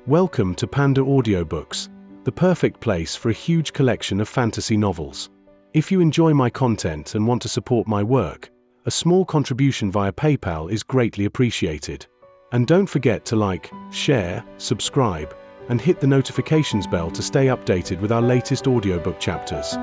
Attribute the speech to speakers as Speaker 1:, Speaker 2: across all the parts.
Speaker 1: Welcome to PandaAudioBooks, the perfect place for a huge collection of fantasy novels. If you enjoy my content and want to support my work, a small contribution via PayPal is greatly appreciated. And don't forget to like, share, subscribe, and hit the notifications bell to stay updated with our latest audiobook chapters.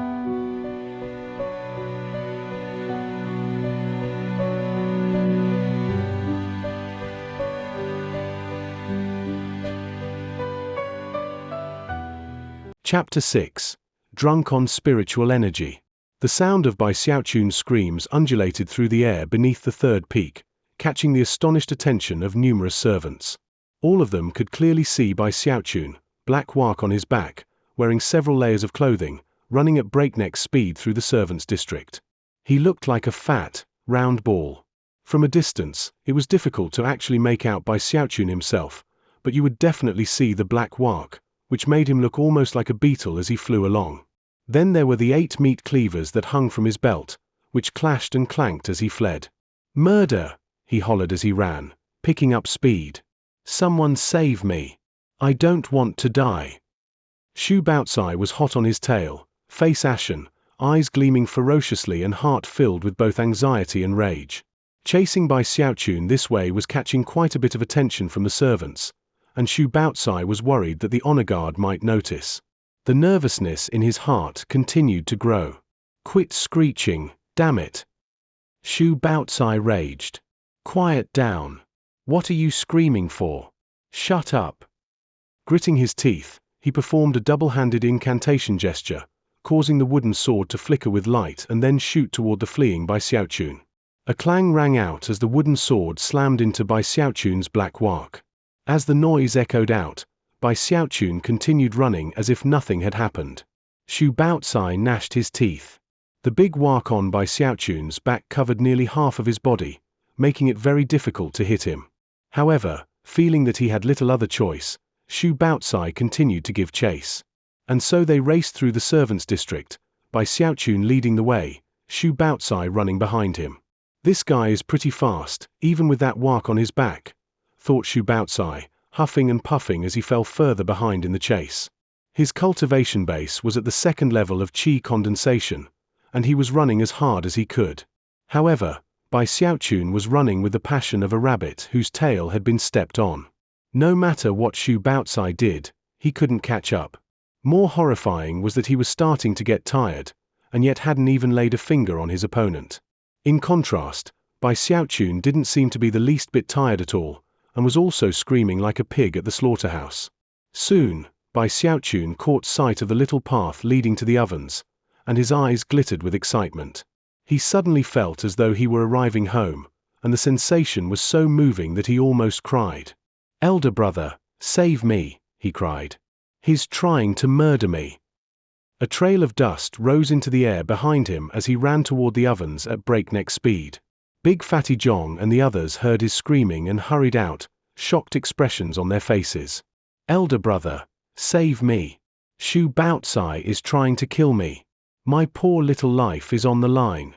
Speaker 1: Chapter 6. Drunk on Spiritual Energy. The sound of Xiaochun's screams undulated through the air beneath the third peak, catching the astonished attention of numerous servants. All of them could clearly see Xiaochun, black mark on his back, wearing several layers of clothing, running at breakneck speed through the servants' district. He looked like a fat, round ball. From a distance, it was difficult to actually make out Xiaochun himself, but you would definitely see the black mark, which made him look almost like a beetle as he flew along. Then there were the 8 meat cleavers that hung from his belt, which clashed and clanked as he fled. "Murder!" he hollered as he ran, picking up speed. "Someone save me! I don't want to die!" Shu Baozi was hot on his tail, face ashen, eyes gleaming ferociously and heart filled with both anxiety and rage. Chasing Xiaochun this way was catching quite a bit of attention from the servants, and Shu Baozi was worried that the honor guard might notice. The nervousness in his heart continued to grow. "Quit screeching, damn it!" Shu Baozi raged. "Quiet down. What are you screaming for? Shut up." Gritting his teeth, he performed a double-handed incantation gesture, causing the wooden sword to flicker with light and then shoot toward the fleeing Xiaochun. A clang rang out as the wooden sword slammed into Xiaochun's black wark. As the noise echoed out, Xiaochun continued running as if nothing had happened. Shu Baozi gnashed his teeth. The big wark on Xiaochun's back covered nearly half of his body, making it very difficult to hit him. However, feeling that he had little other choice, Shu Baozi continued to give chase. And so they raced through the servants' district, Xiaochun leading the way, Shu Baozi running behind him. "This guy is pretty fast, even with that wark on his back," thought Shu Baozi, huffing and puffing as he fell further behind in the chase. His cultivation base was at the second level of qi condensation, and he was running as hard as he could. However, Xiaochun was running with the passion of a rabbit whose tail had been stepped on. No matter what Shu Baozi did, he couldn't catch up. More horrifying was that he was starting to get tired, and yet hadn't even laid a finger on his opponent. In contrast, Xiaochun didn't seem to be the least bit tired at all, and was also screaming like a pig at the slaughterhouse. Soon, Xiaochun caught sight of the little path leading to the ovens, and his eyes glittered with excitement. He suddenly felt as though he were arriving home, and the sensation was so moving that he almost cried. "Elder brother, save me," he cried. "He's trying to murder me." A trail of dust rose into the air behind him as he ran toward the ovens at breakneck speed. Big Fatty Jong and the others heard his screaming and hurried out, shocked expressions on their faces. "Elder brother, save me. Shu Baozi is trying to kill me. My poor little life is on the line."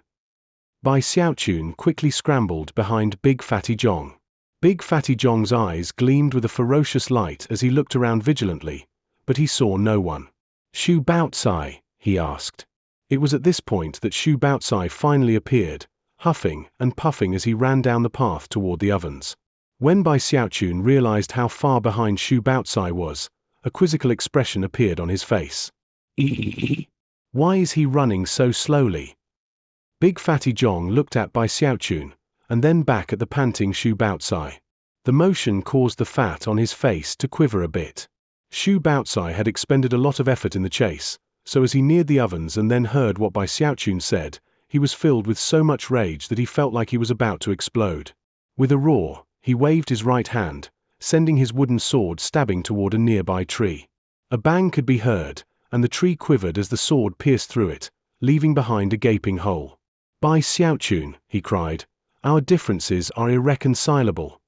Speaker 1: Xiaochun quickly scrambled behind Big Fatty Jong. Big Fatty Jong's eyes gleamed with a ferocious light as he looked around vigilantly, but he saw no one. "Shu Baozi?" he asked. It was at this point that Shu Baozi finally appeared, huffing and puffing as he ran down the path toward the ovens. When Xiaochun realized how far behind Shu Baozi was, a quizzical expression appeared on his face. Why is he running so slowly?" Big Fatty Jong looked at Xiaochun, and then back at the panting Shu Baozi. The motion caused the fat on his face to quiver a bit. Shu Baozi had expended a lot of effort in the chase, so as he neared the ovens and then heard what Xiaochun said, he was filled with so much rage that he felt like he was about to explode. With a roar, he waved his right hand, sending his wooden sword stabbing toward a nearby tree. A bang could be heard, and the tree quivered as the sword pierced through it, leaving behind a gaping hole. "Xiaochun," he cried, "our differences are irreconcilable."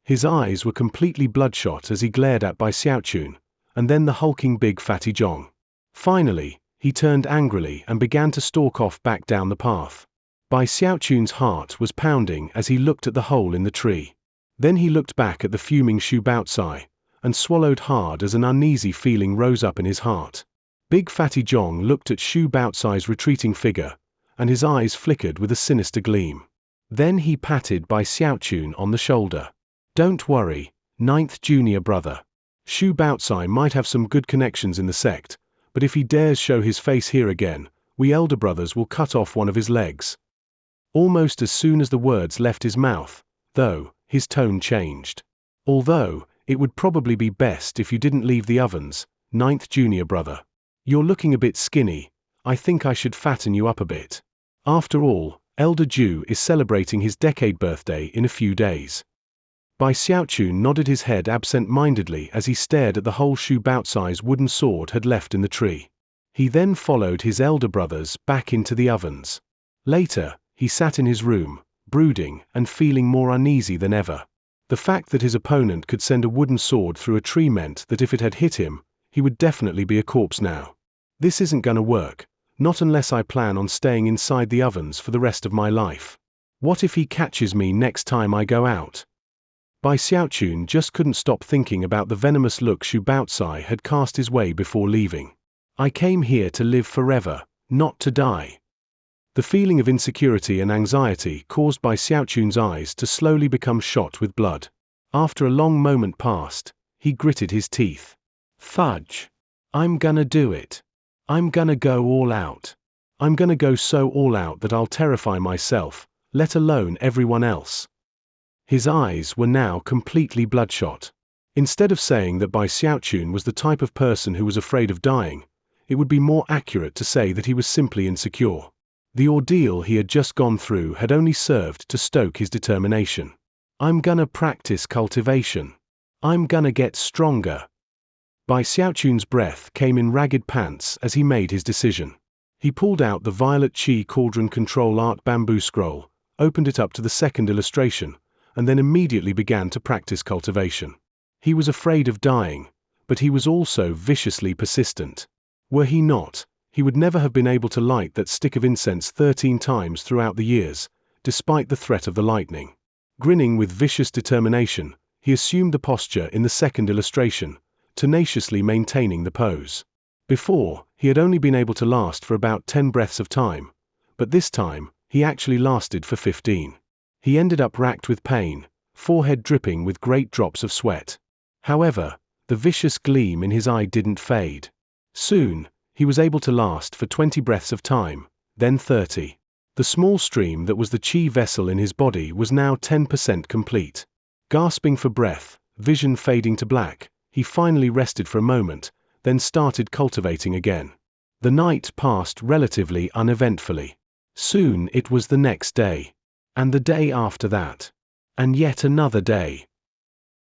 Speaker 1: His eyes were completely bloodshot as he glared at Xiaochun, and then the hulking Big Fatty Jong. Finally, he turned angrily and began to stalk off back down the path. Xiaochun's heart was pounding as he looked at the hole in the tree. Then he looked back at the fuming Shu Baozi, and swallowed hard as an uneasy feeling rose up in his heart. Big Fatty Zhong looked at Shu Baocai's retreating figure, and his eyes flickered with a sinister gleam. Then he patted Bai Xiaochun on the shoulder. "Don't worry, ninth junior brother. Shu Baocai might have some good connections in the sect, but if he dares show his face here again, we elder brothers will cut off one of his legs." Almost as soon as the words left his mouth, though, his tone changed. "Although, it would probably be best if you didn't leave the ovens, ninth junior brother. You're looking a bit skinny. I think I should fatten you up a bit. After all, Elder Ju is celebrating his decade birthday in a few days." Bai Xiaochun nodded his head absent-mindedly as he stared at the hole Shu Baocai's wooden sword had left in the tree. He then followed his elder brothers back into the ovens. Later, he sat in his room, brooding and feeling more uneasy than ever. The fact that his opponent could send a wooden sword through a tree meant that if it had hit him, he would definitely be a corpse now. This isn't gonna work, not unless I plan on staying inside the ovens for the rest of my life. What if he catches me next time I go out? Bai Xiaochun just couldn't stop thinking about the venomous look Shu Baocai had cast his way before leaving. "I came here to live forever, not to die." The feeling of insecurity and anxiety caused Bai Xiaochun's eyes to slowly become shot with blood. After a long moment passed, he gritted his teeth. "Fudge. I'm gonna do it. I'm gonna go all out. I'm gonna go so all out that I'll terrify myself, let alone everyone else." His eyes were now completely bloodshot. Instead of saying that Bai Xiaochun was the type of person who was afraid of dying, it would be more accurate to say that he was simply insecure. The ordeal he had just gone through had only served to stoke his determination. "I'm gonna practice cultivation. I'm gonna get stronger." Bai Xiaochun's breath came in ragged pants as he made his decision. He pulled out the Violet Qi Cauldron Control Art bamboo scroll, opened it up to the second illustration, and then immediately began to practice cultivation. He was afraid of dying, but he was also viciously persistent. Were he not, he would never have been able to light that stick of incense 13 times throughout the years, despite the threat of the lightning. Grinning with vicious determination, he assumed the posture in the second illustration, tenaciously maintaining the pose. Before, he had only been able to last for about 10 breaths of time, but this time, he actually lasted for 15. He ended up racked with pain, forehead dripping with great drops of sweat. However, the vicious gleam in his eye didn't fade. Soon, he was able to last for 20 breaths of time, then 30. The small stream that was the chi vessel in his body was now 10% complete. Gasping for breath, vision fading to black, he finally rested for a moment, then started cultivating again. The night passed relatively uneventfully. Soon it was the next day. And the day after that. And yet another day.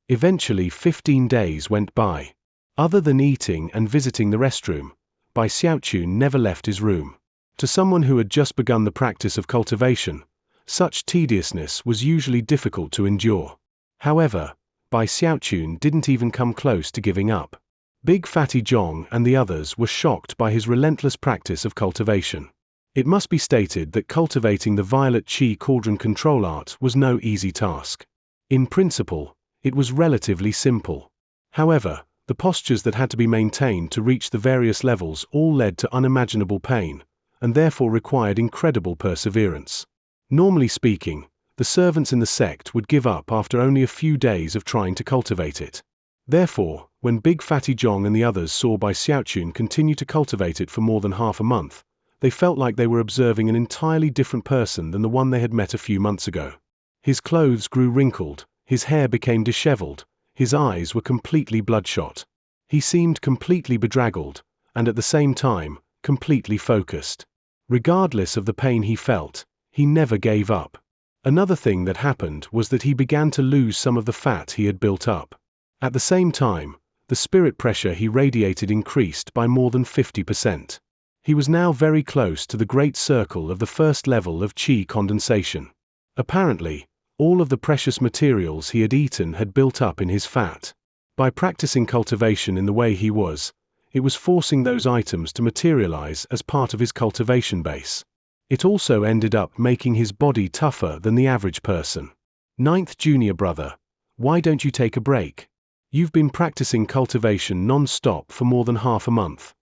Speaker 1: Eventually 15 days went by. Other than eating and visiting the restroom, Bai Xiaochun never left his room. To someone who had just begun the practice of cultivation, such tediousness was usually difficult to endure. However, Bai Xiaochun didn't even come close to giving up. Big Fatty Zhong and the others were shocked by his relentless practice of cultivation. It must be stated that cultivating the Violet Qi Cauldron Control Art was no easy task. In principle, it was relatively simple. However, the postures that had to be maintained to reach the various levels all led to unimaginable pain, and therefore required incredible perseverance. Normally speaking, the servants in the sect would give up after only a few days of trying to cultivate it. Therefore, when Big Fatty Zhong and the others saw Bai Xiaochun continue to cultivate it for more than half a month, they felt like they were observing an entirely different person than the one they had met a few months ago. His clothes grew wrinkled, his hair became disheveled, his eyes were completely bloodshot. He seemed completely bedraggled, and at the same time, completely focused. Regardless of the pain he felt, he never gave up. Another thing that happened was that he began to lose some of the fat he had built up. At the same time, the spirit pressure he radiated increased by more than 50%. He was now very close to the great circle of the first level of qi condensation. Apparently, all of the precious materials he had eaten had built up in his fat. By practicing cultivation in the way he was, it was forcing those items to materialize as part of his cultivation base. It also ended up making his body tougher than the average person. Ninth junior brother, why don't you take a break? You've been practicing cultivation non-stop for more than half a month.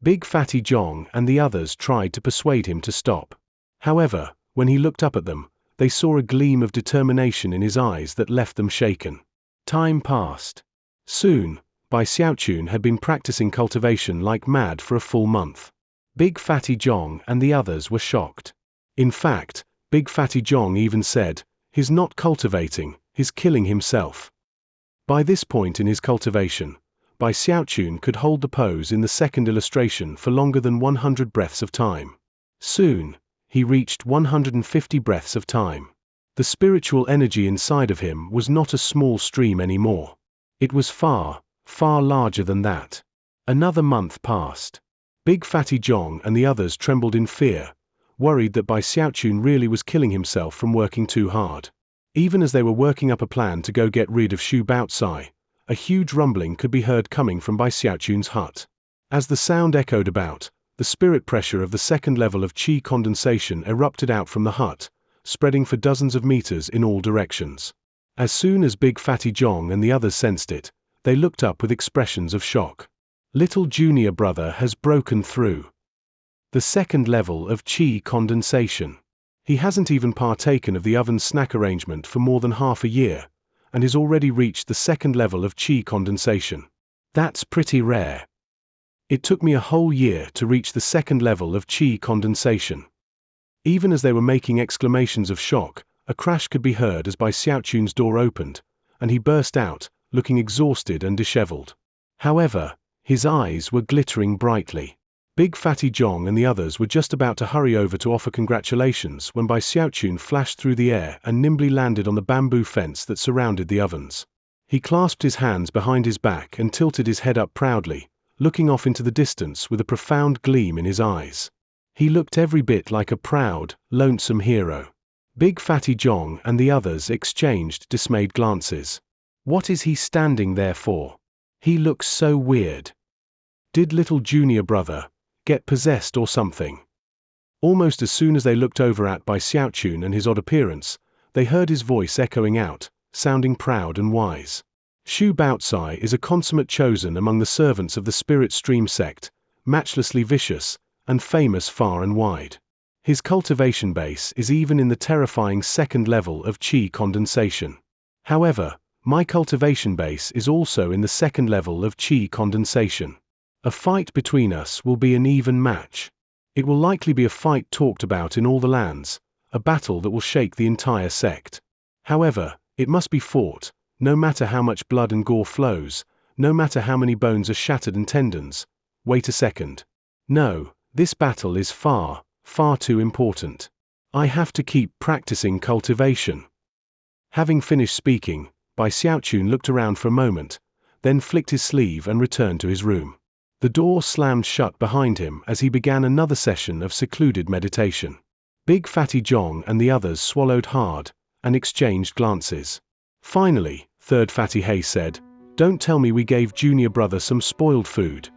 Speaker 1: Big Fatty Zhong and the others tried to persuade him to stop. However, when he looked up at them, they saw a gleam of determination in his eyes that left them shaken. Time passed. Soon, Bai Xiaochun had been practicing cultivation like mad for a full month. Big Fatty Zhong and the others were shocked. In fact, Big Fatty Zhong even said, "He's not cultivating, he's killing himself." By this point in his cultivation, Bai Xiaochun could hold the pose in the second illustration for longer than 100 breaths of time. Soon, he reached 150 breaths of time. The spiritual energy inside of him was not a small stream anymore. It was far, far larger than that. Another month passed. Big Fatty Zhong and the others trembled in fear, worried that Bai Xiaochun really was killing himself from working too hard. Even as they were working up a plan to go get rid of Xu Baozi, a huge rumbling could be heard coming from Bai Xiaochun's hut. As the sound echoed about, the spirit pressure of the second level of qi condensation erupted out from the hut, spreading for dozens of meters in all directions. As soon as Big Fatty Zhong and the others sensed it, they looked up with expressions of shock. Little junior brother has broken through the second level of qi condensation. He hasn't even partaken of the oven's snack arrangement for more than half a year, and has already reached the second level of qi condensation. That's pretty rare. It took me a whole year to reach the second level of qi condensation. Even as they were making exclamations of shock, a crash could be heard as Bai Xiaochun's door opened, and he burst out, looking exhausted and disheveled. However, his eyes were glittering brightly. Big Fatty Zhong and the others were just about to hurry over to offer congratulations when Bai Xiaochun flashed through the air and nimbly landed on the bamboo fence that surrounded the ovens. He clasped his hands behind his back and tilted his head up proudly, looking off into the distance with a profound gleam in his eyes. He looked every bit like a proud, lonesome hero. Big Fatty Zhong and the others exchanged dismayed glances. What is he standing there for? He looks so weird. Did little junior brother get possessed or something? Almost as soon as they looked over at Bai Xiaochun and his odd appearance, they heard his voice echoing out, sounding proud and wise. Xu Baozi is a consummate chosen among the servants of the Spirit Stream sect, matchlessly vicious, and famous far and wide. His cultivation base is even in the terrifying second level of qi condensation. However, my cultivation base is also in the second level of qi condensation. A fight between us will be an even match. It will likely be a fight talked about in all the lands, a battle that will shake the entire sect. However, it must be fought, no matter how much blood and gore flows, no matter how many bones are shattered and tendons. Wait a second. No, this battle is far, far too important. I have to keep practicing cultivation. Having finished speaking, Bai Xiaochun looked around for a moment, then flicked his sleeve and returned to his room. The door slammed shut behind him as he began another session of secluded meditation. Big Fatty Zhong and the others swallowed hard and exchanged glances. Finally, Third Fatty Hay said, "Don't tell me we gave junior brother some spoiled food."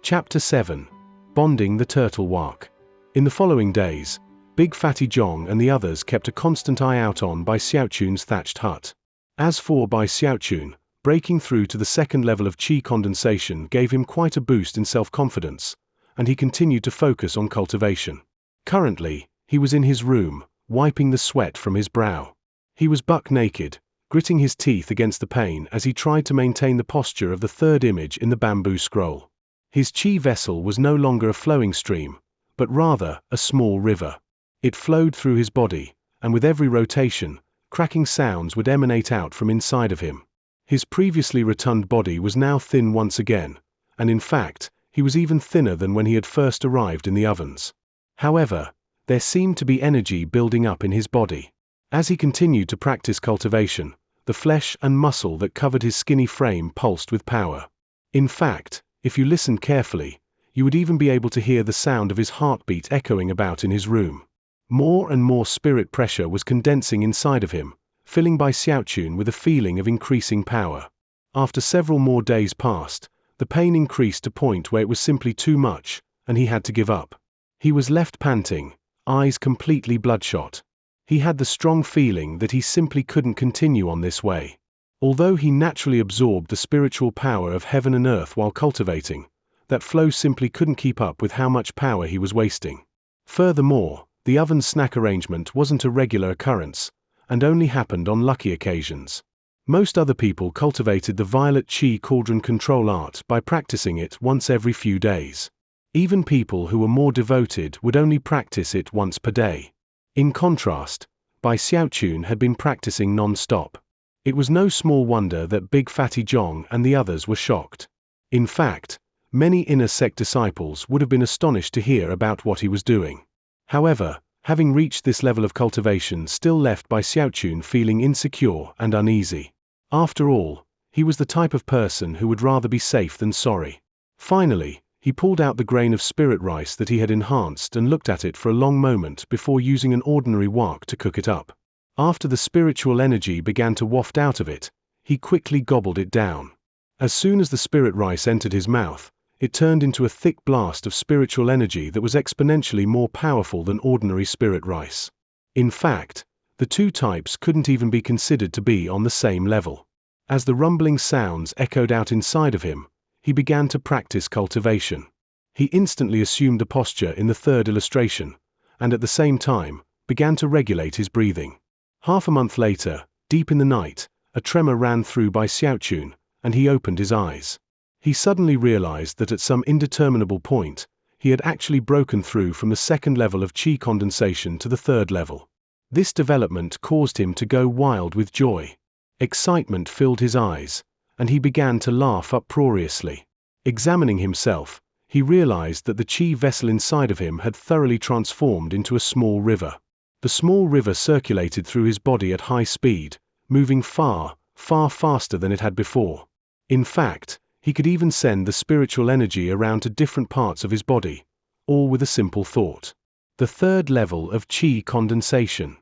Speaker 1: Chapter 7. Bonding the Turtle Walk. In the following days, Big Fatty Zhong and the others kept a constant eye out on Bai Xiaochun's thatched hut. As for Bai Xiaochun, breaking through to the second level of qi condensation gave him quite a boost in self-confidence, and he continued to focus on cultivation. Currently, he was in his room, wiping the sweat from his brow. He was buck naked, gritting his teeth against the pain as he tried to maintain the posture of the third image in the bamboo scroll. His qi vessel was no longer a flowing stream, but rather a small river. It flowed through his body, and with every rotation, cracking sounds would emanate out from inside of him. His previously rotund body was now thin once again, and in fact, he was even thinner than when he had first arrived in the ovens. However, there seemed to be energy building up in his body. As he continued to practice cultivation, the flesh and muscle that covered his skinny frame pulsed with power. In fact, if you listened carefully, you would even be able to hear the sound of his heartbeat echoing about in his room. More and more spirit pressure was condensing inside of him, filling Bai Xiaochun with a feeling of increasing power. After several more days passed, the pain increased to a point where it was simply too much, and he had to give up. He was left panting, eyes completely bloodshot. He had the strong feeling that he simply couldn't continue on this way. Although he naturally absorbed the spiritual power of heaven and earth while cultivating, that flow simply couldn't keep up with how much power he was wasting. Furthermore, the oven snack arrangement wasn't a regular occurrence, and only happened on lucky occasions. Most other people cultivated the violet chi cauldron control art by practicing it once every few days. Even people who were more devoted would only practice it once per day. In contrast, Bai Xiaochun had been practicing non-stop. It was no small wonder that Big Fatty Zhong and the others were shocked. In fact, many inner sect disciples would have been astonished to hear about what he was doing. However, having reached this level of cultivation still left Bai Xiaochun feeling insecure and uneasy. After all, he was the type of person who would rather be safe than sorry. Finally, he pulled out the grain of spirit rice that he had enhanced and looked at it for a long moment before using an ordinary wok to cook it up. After the spiritual energy began to waft out of it, he quickly gobbled it down. As soon as the spirit rice entered his mouth, it turned into a thick blast of spiritual energy that was exponentially more powerful than ordinary spirit rice. In fact, the two types couldn't even be considered to be on the same level. As the rumbling sounds echoed out inside of him, he began to practice cultivation. He instantly assumed the posture in the third illustration, and at the same time, began to regulate his breathing. Half a month later, deep in the night, a tremor ran through Bai Xiaochun, and he opened his eyes. He suddenly realized that at some indeterminable point, he had actually broken through from the second level of qi condensation to the third level. This development caused him to go wild with joy. Excitement filled his eyes, and he began to laugh uproariously. Examining himself, he realized that the qi vessel inside of him had thoroughly transformed into a small river. The small river circulated through his body at high speed, moving far, far faster than it had before. In fact, he could even send the spiritual energy around to different parts of his body, all with a simple thought. The third level of qi condensation.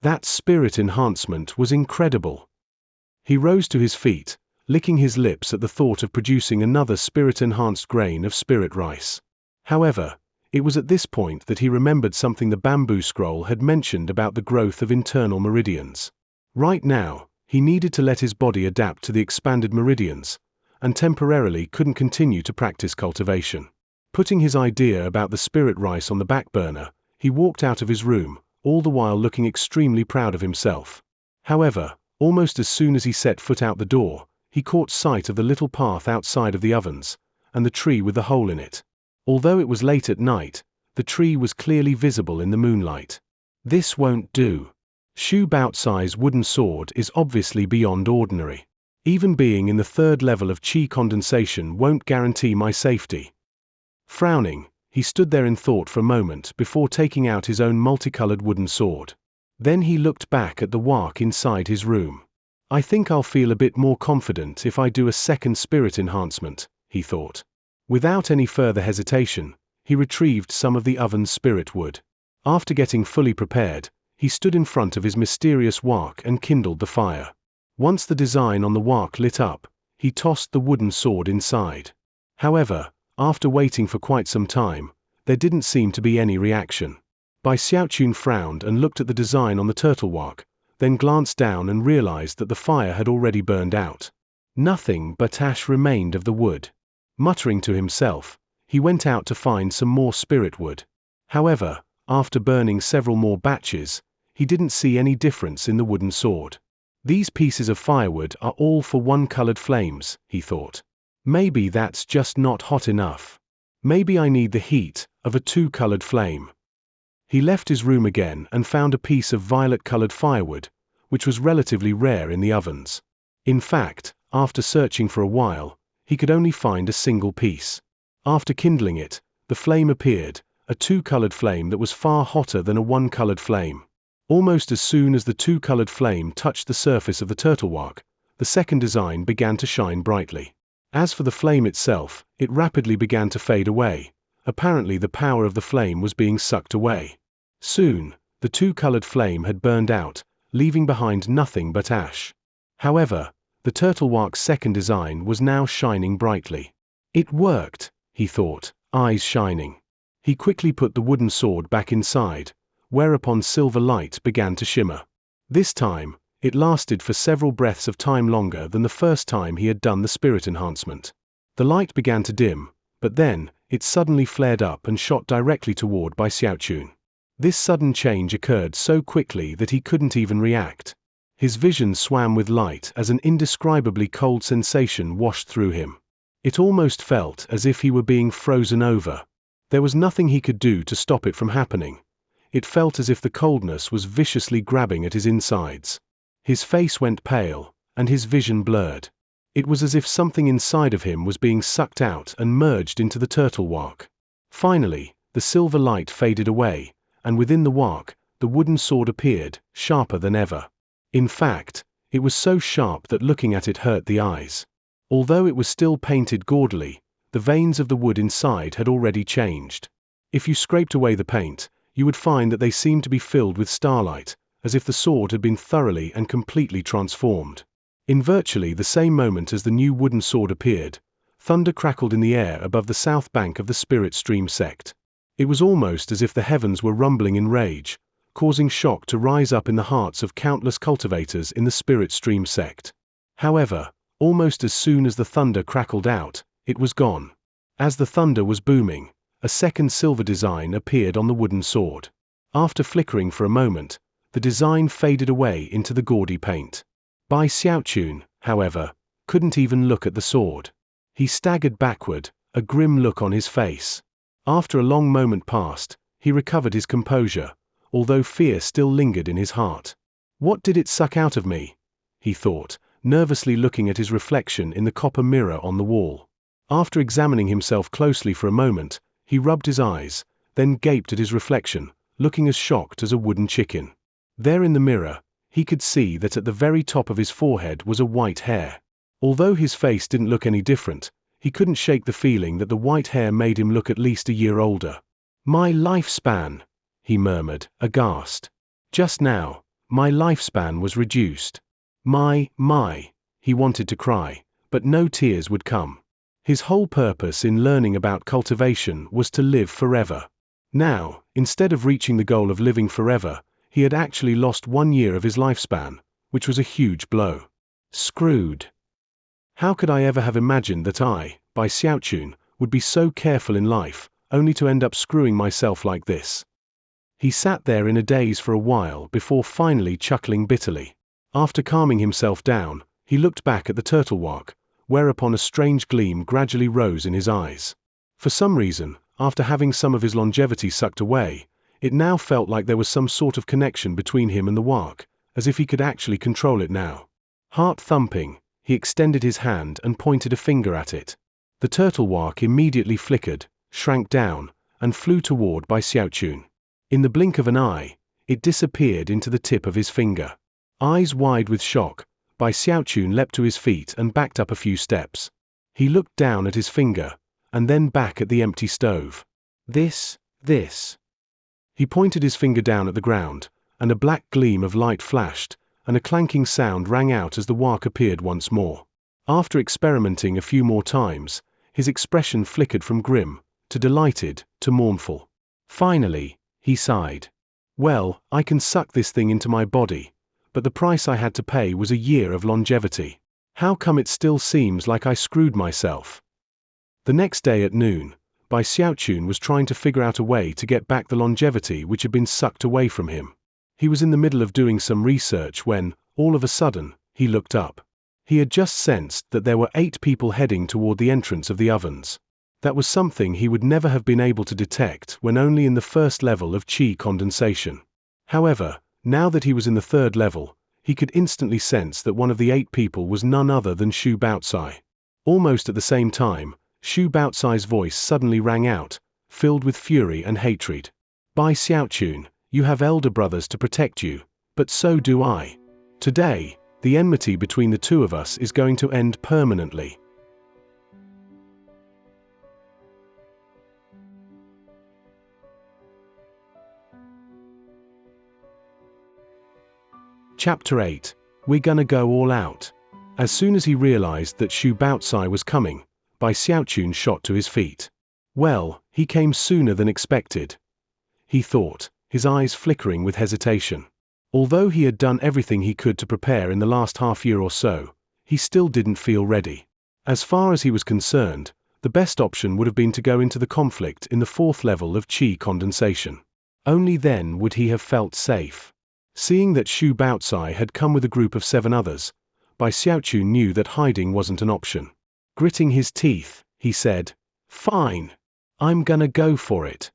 Speaker 1: That spirit enhancement was incredible. He rose to his feet, licking his lips at the thought of producing another spirit-enhanced grain of spirit rice. However, it was at this point that he remembered something the bamboo scroll had mentioned about the growth of internal meridians. Right now, he needed to let his body adapt to the expanded meridians, and temporarily couldn't continue to practice cultivation. Putting his idea about the spirit rice on the back burner, he walked out of his room, all the while looking extremely proud of himself. However, almost as soon as he set foot out the door, he caught sight of the little path outside of the ovens, and the tree with the hole in it. Although it was late at night, the tree was clearly visible in the moonlight. This won't do. Xu Baotsai's wooden sword is obviously beyond ordinary. Even being in the third level of qi condensation won't guarantee my safety. Frowning, he stood there in thought for a moment before taking out his own multicolored wooden sword. Then he looked back at the wok inside his room. I think I'll feel a bit more confident if I do a second spirit enhancement, he thought. Without any further hesitation, he retrieved some of the oven's spirit wood. After getting fully prepared, he stood in front of his mysterious wok and kindled the fire. Once the design on the wok lit up, he tossed the wooden sword inside. However, after waiting for quite some time, there didn't seem to be any reaction. Bai Xiaochun frowned and looked at the design on the turtle wok, then glanced down and realized that the fire had already burned out. Nothing but ash remained of the wood. Muttering to himself, he went out to find some more spirit wood. However, after burning several more batches, he didn't see any difference in the wooden sword. These pieces of firewood are all for one-colored flames, he thought. Maybe that's just not hot enough. Maybe I need the heat of a two-colored flame. He left his room again and found a piece of violet-colored firewood, which was relatively rare in the ovens. In fact, after searching for a while, he could only find a single piece. After kindling it, the flame appeared, a two-colored flame that was far hotter than a one-colored flame. Almost as soon as the two-colored flame touched the surface of the turtle wok, the second design began to shine brightly. As for the flame itself, it rapidly began to fade away. Apparently the power of the flame was being sucked away. Soon, the two-colored flame had burned out, leaving behind nothing but ash. However, the turtle wok's second design was now shining brightly. It worked, he thought, eyes shining. He quickly put the wooden sword back inside, whereupon silver light began to shimmer. This time, it lasted for several breaths of time longer than the first time he had done the spirit enhancement. The light began to dim, but then, it suddenly flared up and shot directly toward Bai Xiaochun. This sudden change occurred so quickly that he couldn't even react. His vision swam with light as an indescribably cold sensation washed through him. It almost felt as if he were being frozen over. There was nothing he could do to stop it from happening. It felt as if the coldness was viciously grabbing at his insides. His face went pale, and his vision blurred. It was as if something inside of him was being sucked out and merged into the turtle wak. Finally, the silver light faded away, and within the wak, the wooden sword appeared, sharper than ever. In fact, it was so sharp that looking at it hurt the eyes. Although it was still painted gaudily, the veins of the wood inside had already changed. If you scraped away the paint, you would find that they seemed to be filled with starlight, as if the sword had been thoroughly and completely transformed. In virtually the same moment as the new wooden sword appeared, thunder crackled in the air above the south bank of the Spirit Stream sect. It was almost as if the heavens were rumbling in rage, causing shock to rise up in the hearts of countless cultivators in the Spirit Stream sect. However, almost as soon as the thunder crackled out, it was gone. As the thunder was booming, a second silver design appeared on the wooden sword. After flickering for a moment, the design faded away into the gaudy paint. Bai Xiaochun, however, couldn't even look at the sword. He staggered backward, a grim look on his face. After a long moment passed, he recovered his composure, although fear still lingered in his heart. What did it suck out of me? He thought, nervously looking at his reflection in the copper mirror on the wall. After examining himself closely for a moment, he rubbed his eyes, then gaped at his reflection, looking as shocked as a wooden chicken. There in the mirror, he could see that at the very top of his forehead was a white hair. Although his face didn't look any different, he couldn't shake the feeling that the white hair made him look at least a year older. My lifespan, he murmured, aghast. Just now, my lifespan was reduced. My, he wanted to cry, but no tears would come. His whole purpose in learning about cultivation was to live forever. Now, instead of reaching the goal of living forever, he had actually lost 1 year of his lifespan, which was a huge blow. Screwed. How could I ever have imagined that I, Bai Xiaochun, would be so careful in life, only to end up screwing myself like this? He sat there in a daze for a while before finally chuckling bitterly. After calming himself down, he looked back at the turtle wak, whereupon a strange gleam gradually rose in his eyes. For some reason, after having some of his longevity sucked away, it now felt like there was some sort of connection between him and the wak, as if he could actually control it now. Heart thumping, he extended his hand and pointed a finger at it. The turtle wak immediately flickered, shrank down, and flew toward Bai Xiaochun. In the blink of an eye, it disappeared into the tip of his finger. Eyes wide with shock, Bai Xiaochun leapt to his feet and backed up a few steps. He looked down at his finger, and then back at the empty stove. This. He pointed his finger down at the ground, and a black gleam of light flashed, and a clanking sound rang out as the wak appeared once more. After experimenting a few more times, his expression flickered from grim, to delighted, to mournful. Finally, he sighed. Well, I can suck this thing into my body, but the price I had to pay was a year of longevity. How come it still seems like I screwed myself? The next day at noon, Bai Xiaochun was trying to figure out a way to get back the longevity which had been sucked away from him. He was in the middle of doing some research when, all of a sudden, he looked up. He had just sensed that there were 8 people heading toward the entrance of the ovens. That was something he would never have been able to detect when only in the first level of qi condensation. However, now that he was in the 3rd level, he could instantly sense that one of the 8 people was none other than Shu Baocai. Almost at the same time, Shu Baocai's voice suddenly rang out, filled with fury and hatred. Bai Xiaochun, you have elder brothers to protect you, but so do I. Today, the enmity between the two of us is going to end permanently. Chapter 8. We're gonna go all out. As soon as he realized that Shu Baocai was coming, Bai Xiaochun shot to his feet. Well, he came sooner than expected, he thought, his eyes flickering with hesitation. Although he had done everything he could to prepare in the last half-year or so, he still didn't feel ready. As far as he was concerned, the best option would have been to go into the conflict in the 4th level of qi condensation. Only then would he have felt safe. Seeing that Xu Baocai had come with a group of 7 others, Bai Xiaochun knew that hiding wasn't an option. Gritting his teeth, he said, "Fine. I'm gonna go for it."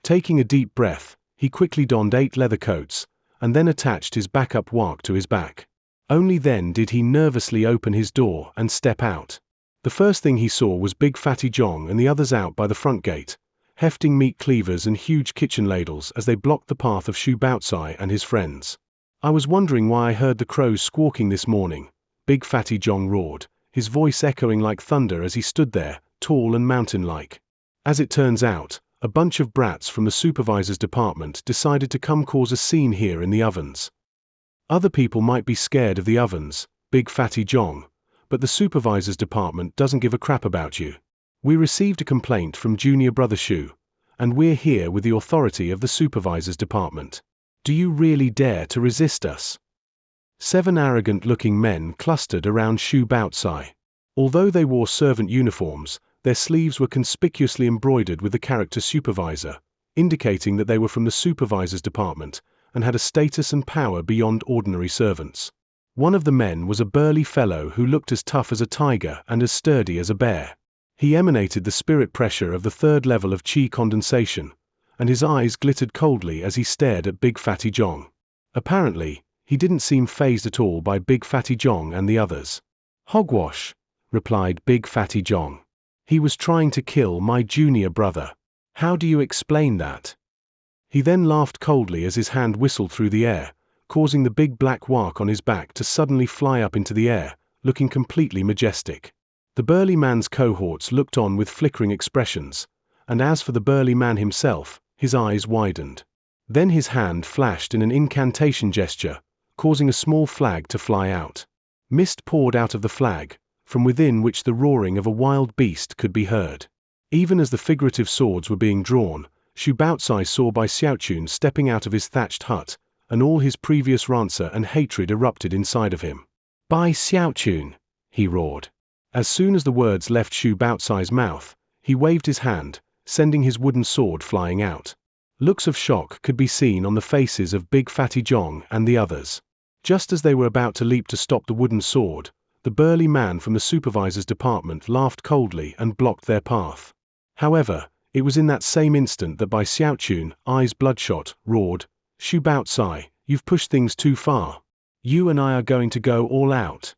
Speaker 1: Taking a deep breath, he quickly donned 8 leather coats, and then attached his backup walk to his back. Only then did he nervously open his door and step out. The first thing he saw was Big Fatty Zhong and the others out by the front gate, hefting meat cleavers and huge kitchen ladles as they blocked the path of Xu Baocai and his friends. "I was wondering why I heard the crows squawking this morning," Big Fatty Zhong roared, his voice echoing like thunder as he stood there, tall and mountain-like. As it turns out, a bunch of brats from the supervisor's department decided to come cause a scene here in the ovens. Other people might be scared of the ovens, Big Fatty Zhong, but the supervisor's department doesn't give a crap about you. We received a complaint from junior brother Xu, and we're here with the authority of the supervisor's department. Do you really dare to resist us?" 7 arrogant-looking men clustered around Xu Baocai. Although they wore servant uniforms, their sleeves were conspicuously embroidered with the character supervisor, indicating that they were from the supervisor's department and had a status and power beyond ordinary servants. One of the men was a burly fellow who looked as tough as a tiger and as sturdy as a bear. He emanated the spirit pressure of the 3rd level of qi condensation, and his eyes glittered coldly as he stared at Big Fatty Zhong. Apparently, he didn't seem fazed at all by Big Fatty Zhong and the others. "Hogwash," replied Big Fatty Zhong. "He was trying to kill my junior brother. How do you explain that?" He then laughed coldly as his hand whistled through the air, causing the big black wark on his back to suddenly fly up into the air, looking completely majestic. The burly man's cohorts looked on with flickering expressions, and as for the burly man himself, his eyes widened. Then his hand flashed in an incantation gesture, causing a small flag to fly out. Mist poured out of the flag, from within which the roaring of a wild beast could be heard. Even as the figurative swords were being drawn, Xu Baocai saw Bai Xiaochun stepping out of his thatched hut, and all his previous rancor and hatred erupted inside of him. "Bai Xiaochun," he roared. As soon as the words left Xu Baocai's mouth, he waved his hand, sending his wooden sword flying out. Looks of shock could be seen on the faces of Big Fatty Zhong and the others. Just as they were about to leap to stop the wooden sword, the burly man from the supervisor's department laughed coldly and blocked their path. However, it was in that same instant that Bai Xiaochun, eyes bloodshot, roared, "Xu Baocai, you've pushed things too far. You and I are going to go all out."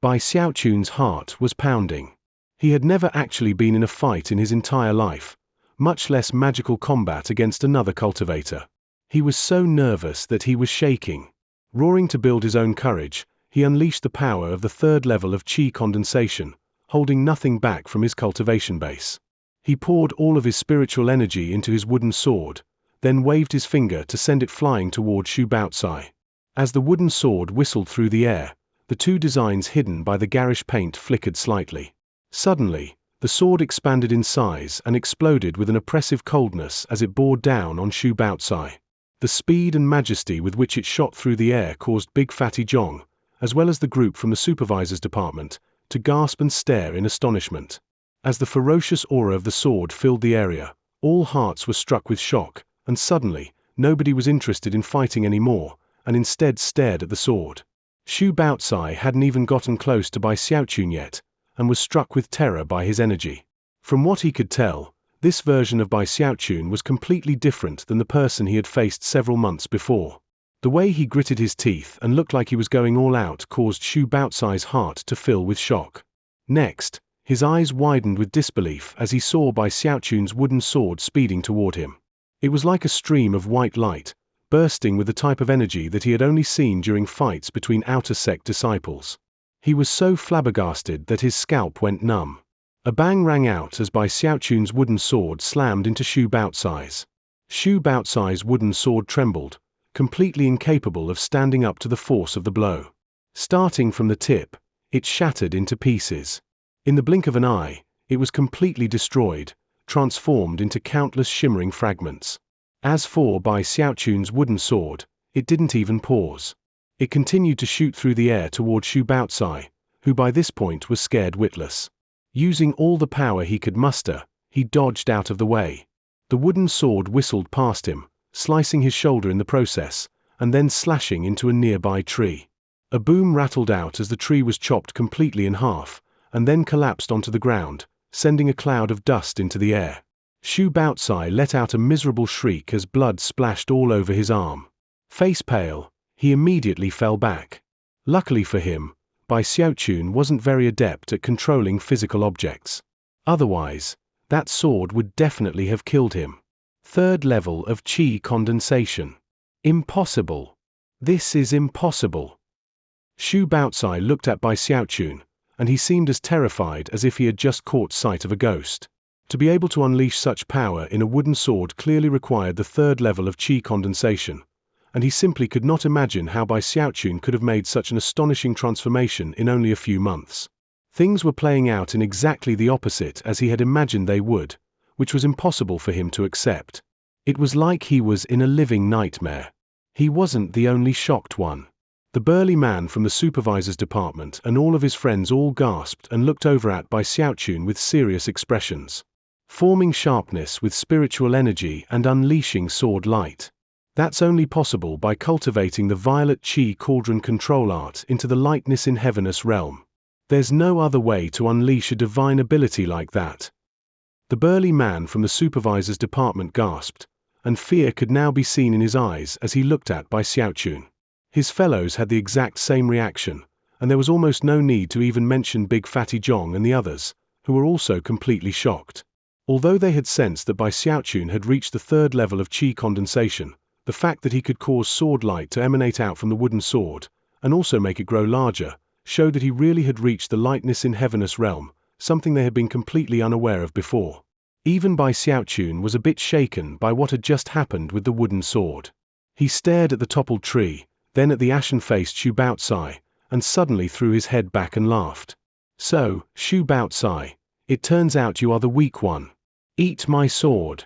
Speaker 1: Bai Xiaochun's heart was pounding. He had never actually been in a fight in his entire life, much less magical combat against another cultivator. He was so nervous that he was shaking. Roaring to build his own courage, he unleashed the power of the 3rd level of qi condensation, holding nothing back from his cultivation base. He poured all of his spiritual energy into his wooden sword, then waved his finger to send it flying toward Xu Baocai. As the wooden sword whistled through the air, the 2 designs hidden by the garish paint flickered slightly. Suddenly, the sword expanded in size and exploded with an oppressive coldness as it bore down on Xu Baocai. The speed and majesty with which it shot through the air caused Big Fatty Zhong, as well as the group from the supervisor's department, to gasp and stare in astonishment. As the ferocious aura of the sword filled the area, all hearts were struck with shock, and suddenly, nobody was interested in fighting anymore, and instead stared at the sword. Xu Baocai hadn't even gotten close to Bai Xiaochun yet, and was struck with terror by his energy. From what he could tell, this version of Bai Xiaochun was completely different than the person he had faced several months before. The way he gritted his teeth and looked like he was going all out caused Xu Baocai's heart to fill with shock. Next, his eyes widened with disbelief as he saw Bai Xiaochun's wooden sword speeding toward him. It was like a stream of white light, bursting with the type of energy that he had only seen during fights between outer sect disciples. He was so flabbergasted that his scalp went numb. A bang rang out as Bai Xiaochun's wooden sword slammed into Xu Baocai's. Xu Baocai's wooden sword trembled, completely incapable of standing up to the force of the blow. Starting from the tip, it shattered into pieces. In the blink of an eye, it was completely destroyed, transformed into countless shimmering fragments. As for Bai Xiaochun's wooden sword, it didn't even pause. It continued to shoot through the air toward Xu Baocai, who by this point was scared witless. Using all the power he could muster, he dodged out of the way. The wooden sword whistled past him, slicing his shoulder in the process, and then slashing into a nearby tree. A boom rattled out as the tree was chopped completely in half, and then collapsed onto the ground, sending a cloud of dust into the air. Xu Baocai let out a miserable shriek as blood splashed all over his arm. Face pale, he immediately fell back. Luckily for him, Bai Xiaochun wasn't very adept at controlling physical objects. Otherwise, that sword would definitely have killed him. Third level of qi condensation. Impossible. This is impossible. Xu Baocai looked at Bai Xiaochun, and he seemed as terrified as if he had just caught sight of a ghost. To be able to unleash such power in a wooden sword clearly required the third level of qi condensation, and he simply could not imagine how Bai Xiaochun could have made such an astonishing transformation in only a few months. Things were playing out in exactly the opposite as he had imagined they would, which was impossible for him to accept. It was like he was in a living nightmare. He wasn't the only shocked one. The burly man from the supervisor's department and all of his friends all gasped and looked over at Bai Xiaochun with serious expressions. Forming sharpness with spiritual energy and unleashing sword light. That's only possible by cultivating the violet qi cauldron control art into the lightness in heavenous realm. There's no other way to unleash a divine ability like that. The burly man from the supervisor's department gasped, and fear could now be seen in his eyes as he looked at Bai Xiaochun. His fellows had the exact same reaction, and there was almost no need to even mention Big Fatty Zhong and the others, who were also completely shocked. Although they had sensed that Bai Xiaochun had reached the third level of qi condensation, the fact that he could cause sword light to emanate out from the wooden sword, and also make it grow larger, showed that he really had reached the lightness in heavenous realm, something they had been completely unaware of before. Even Bai Xiaochun was a bit shaken by what had just happened with the wooden sword. He stared at the toppled tree, then at the ashen-faced Xu Baocai, and suddenly threw his head back and laughed. So, Xu Baocai, it turns out you are the weak one. Eat my sword.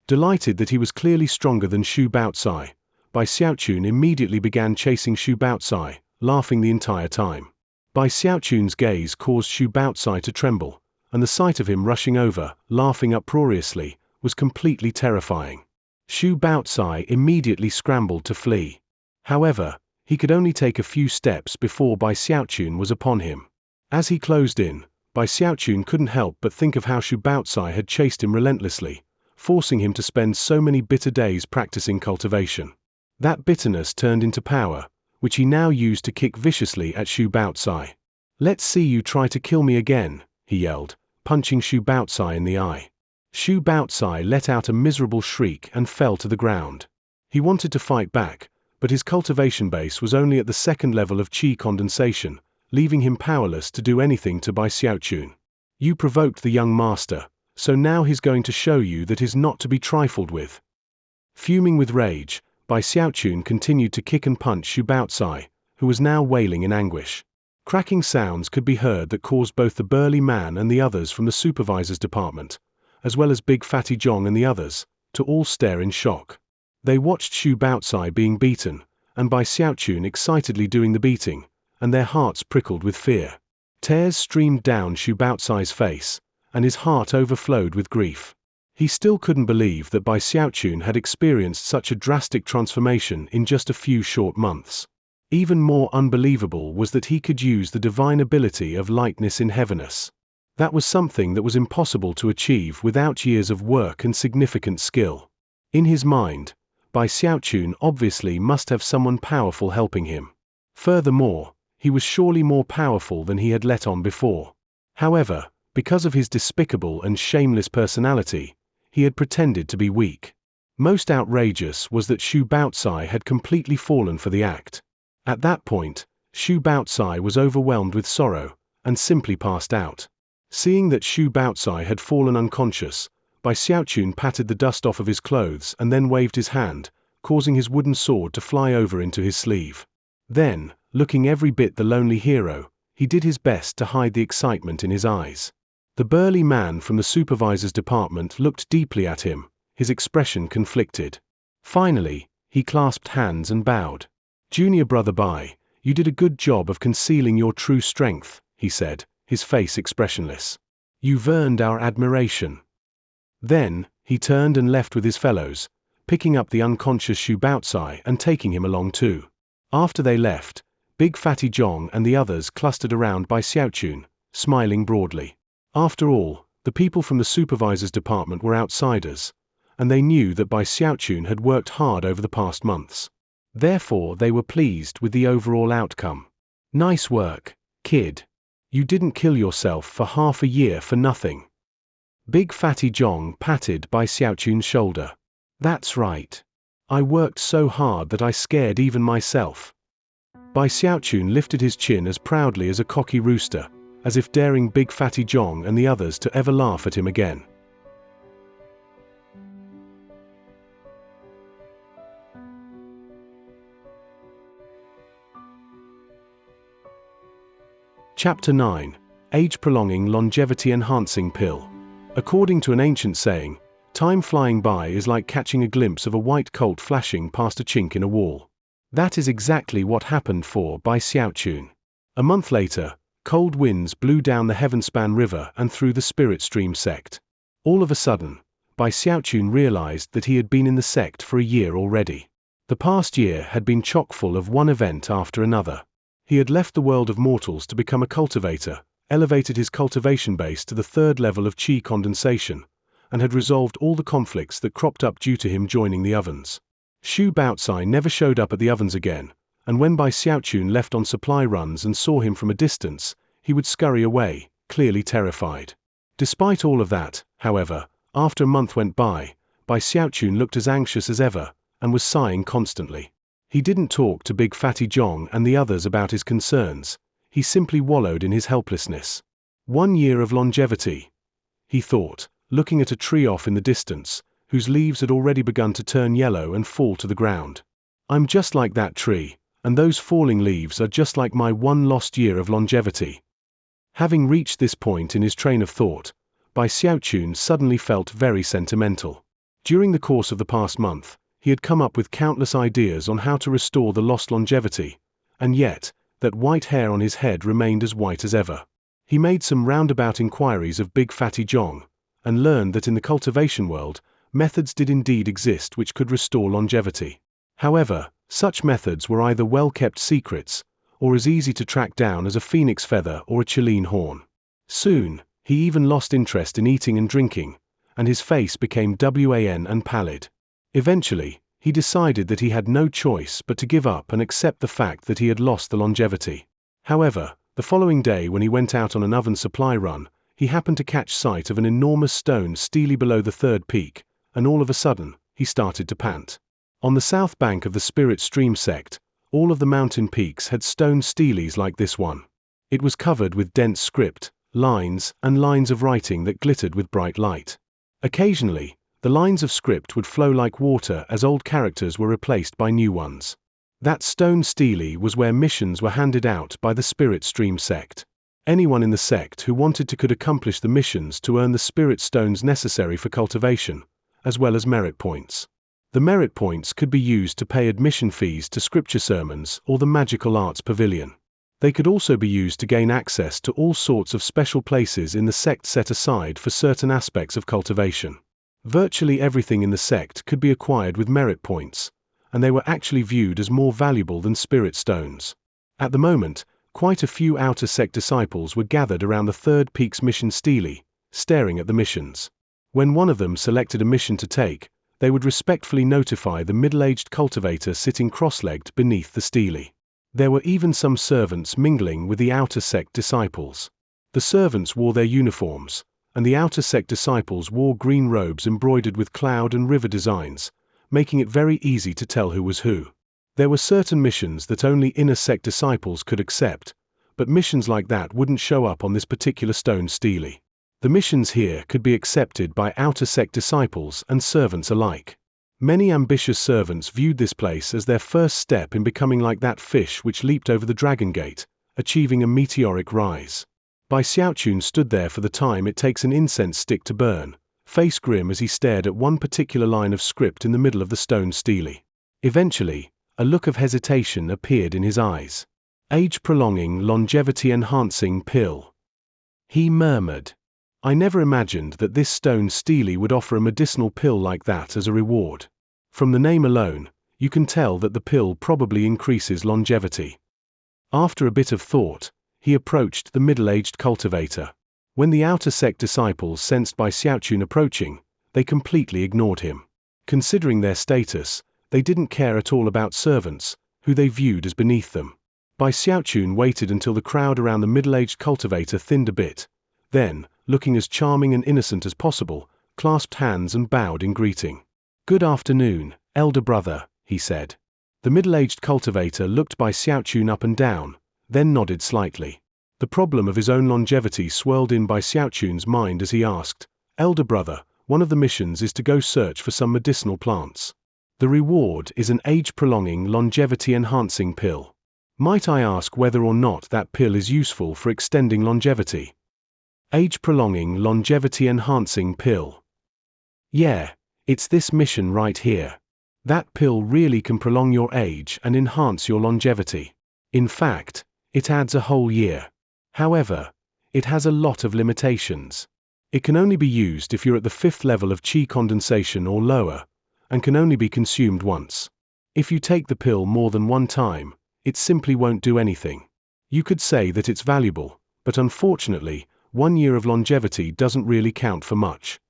Speaker 1: Delighted that he was clearly stronger than Xu Baocai, Bai Xiaochun immediately began chasing Xu Baocai, laughing the entire time. Bai Xiaochun's gaze caused Xu Baocai to tremble, and the sight of him rushing over, laughing uproariously, was completely terrifying. Xu Baocai immediately scrambled to flee. However, he could only take a few steps before Bai Xiaochun was upon him. As he closed in, Bai Xiaochun couldn't help but think of how Xu Baocai had chased him relentlessly, forcing him to spend so many bitter days practicing cultivation. That bitterness turned into power, which he now used to kick viciously at Xu Baocai. Let's see you try to kill me again, he yelled, punching Xu Baocai in the eye. Xu Baocai let out a miserable shriek and fell to the ground. He wanted to fight back, but his cultivation base was only at the second level of qi condensation, leaving him powerless to do anything to Bai Xiaochun. You provoked the young master, so now he's going to show you that is not to be trifled with. Fuming with rage, Bai Xiaochun continued to kick and punch Xu Baocai, who was now wailing in anguish. Cracking sounds could be heard that caused both the burly man and the others from the supervisor's department, as well as Big Fatty Zhong and the others, to all stare in shock. They watched Xu Baocai being beaten, and Bai Xiaochun excitedly doing the beating, and their hearts prickled with fear. Tears streamed down Xu Baocai's face, and his heart overflowed with grief. He still couldn't believe that Bai Xiaochun had experienced such a drastic transformation in just a few short months. Even more unbelievable was that he could use the divine ability of lightness in heaviness. That was something that was impossible to achieve without years of work and significant skill. In his mind, Bai Xiaochun obviously must have someone powerful helping him. Furthermore, he was surely more powerful than he had let on before. However, because of his despicable and shameless personality, he had pretended to be weak. Most outrageous was that Xu Baocai had completely fallen for the act. At that point, Xu Baocai was overwhelmed with sorrow, and simply passed out. Seeing that Xu Baocai had fallen unconscious, Bai Xiaochun patted the dust off of his clothes and then waved his hand, causing his wooden sword to fly over into his sleeve. Then, looking every bit the lonely hero, he did his best to hide the excitement in his eyes. The burly man from the supervisor's department looked deeply at him, his expression conflicted. Finally, he clasped hands and bowed. "Junior brother Bai, you did a good job of concealing your true strength," he said, his face expressionless. "You've earned our admiration." Then, he turned and left with his fellows, picking up the unconscious Xu Baozi and taking him along too. After they left, Big Fatty Zhong and the others clustered around Bai Xiaochun, smiling broadly. After all, the people from the supervisor's department were outsiders, and they knew that Bai Xiaochun had worked hard over the past months. Therefore, they were pleased with the overall outcome. "Nice work, kid. You didn't kill yourself for half a year for nothing." Big Fatty Zhong patted Bai Xiaochun's shoulder. "That's right. I worked so hard that I scared even myself." Bai Xiaochun lifted his chin as proudly as a cocky rooster, as if daring Big Fatty Zhong and the others to ever laugh at him again. Chapter 9. Age-Prolonging Longevity-Enhancing Pill. According to an ancient saying, time flying by is like catching a glimpse of a white colt flashing past a chink in a wall. That is exactly what happened for Bai Xiaochun. A month later, cold winds blew down the Heavenspan River and through the Spirit Stream sect. All of a sudden, Bai Xiaochun realized that he had been in the sect for a year already. The past year had been chock full of one event after another. He had left the world of mortals to become a cultivator, elevated his cultivation base to the 3rd level of qi condensation, and had resolved all the conflicts that cropped up due to him joining the ovens. Xu Baozi never showed up at the ovens again, and when Bai Xiaochun left on supply runs and saw him from a distance, he would scurry away, clearly terrified. Despite all of that, however, after a month went by, Bai Xiaochun looked as anxious as ever, and was sighing constantly. He didn't talk to Big Fatty Zhong and the others about his concerns, he simply wallowed in his helplessness. 1 year of longevity, he thought, looking at a tree off in the distance, whose leaves had already begun to turn yellow and fall to the ground. "I'm just like that tree, and those falling leaves are just like my 1 lost year of longevity." Having reached this point in his train of thought, Bai Xiaochun suddenly felt very sentimental. During the course of the past month, he had come up with countless ideas on how to restore the lost longevity, and yet, that white hair on his head remained as white as ever. He made some roundabout inquiries of Big Fatty Zhong, and learned that in the cultivation world, methods did indeed exist which could restore longevity. However, such methods were either well-kept secrets, or as easy to track down as a phoenix feather or a Chilean horn. Soon, he even lost interest in eating and drinking, and his face became wan and pallid. Eventually, he decided that he had no choice but to give up and accept the fact that he had lost the longevity. However, the following day when he went out on an oven supply run, he happened to catch sight of an enormous stone steely below the 3rd peak, and all of a sudden, he started to pant. On the south bank of the Spirit Stream sect, all of the mountain peaks had stone steles like this one. It was covered with dense script, lines, and lines of writing that glittered with bright light. Occasionally, the lines of script would flow like water as old characters were replaced by new ones. That stone stele was where missions were handed out by the Spirit Stream sect. Anyone in the sect who wanted to could accomplish the missions to earn the spirit stones necessary for cultivation, as well as merit points. The merit points could be used to pay admission fees to scripture sermons or the magical arts pavilion. They could also be used to gain access to all sorts of special places in the sect set aside for certain aspects of cultivation. Virtually everything in the sect could be acquired with merit points, and they were actually viewed as more valuable than spirit stones. At the moment, quite a few outer sect disciples were gathered around the 3rd peak's mission stele, staring at the missions. When one of them selected a mission to take, they would respectfully notify the middle-aged cultivator sitting cross-legged beneath the stele. There were even some servants mingling with the outer sect disciples. The servants wore their uniforms, and the outer sect disciples wore green robes embroidered with cloud and river designs, making it very easy to tell who was who. There were certain missions that only inner sect disciples could accept, but missions like that wouldn't show up on this particular stone stele. The missions here could be accepted by outer sect disciples and servants alike. Many ambitious servants viewed this place as their first step in becoming like that fish which leaped over the dragon gate, achieving a meteoric rise. Bai Xiaochun stood there for the time it takes an incense stick to burn, face grim as he stared at one particular line of script in the middle of the stone stele. Eventually, a look of hesitation appeared in his eyes. Age-prolonging, longevity-enhancing pill. He murmured. I never imagined that this stone stele would offer a medicinal pill like that as a reward. From the name alone, you can tell that the pill probably increases longevity. After a bit of thought, he approached the middle-aged cultivator. When the outer sect disciples sensed Bai Xiaochun approaching, they completely ignored him. Considering their status, they didn't care at all about servants, who they viewed as beneath them. Bai Xiaochun waited until the crowd around the middle-aged cultivator thinned a bit, then, looking as charming and innocent as possible, clasped hands and bowed in greeting. Good afternoon, elder brother, he said. The middle-aged cultivator looked Bai Xiaochun up and down, then nodded slightly. The problem of his own longevity swirled in Bai Xiaochun's mind as he asked, Elder brother, one of the missions is to go search for some medicinal plants. The reward is an age-prolonging, longevity-enhancing pill. Might I ask whether or not that pill is useful for extending longevity? Age-prolonging, longevity-enhancing pill. Yeah, it's this mission right here. That pill really can prolong your age and enhance your longevity. In fact, it adds a whole year. However, it has a lot of limitations. It can only be used if you're at the 5th level of qi condensation or lower, and can only be consumed once. If you take the pill more than one time, it simply won't do anything. You could say that it's valuable, but unfortunately, 1 year of longevity doesn't really count for much.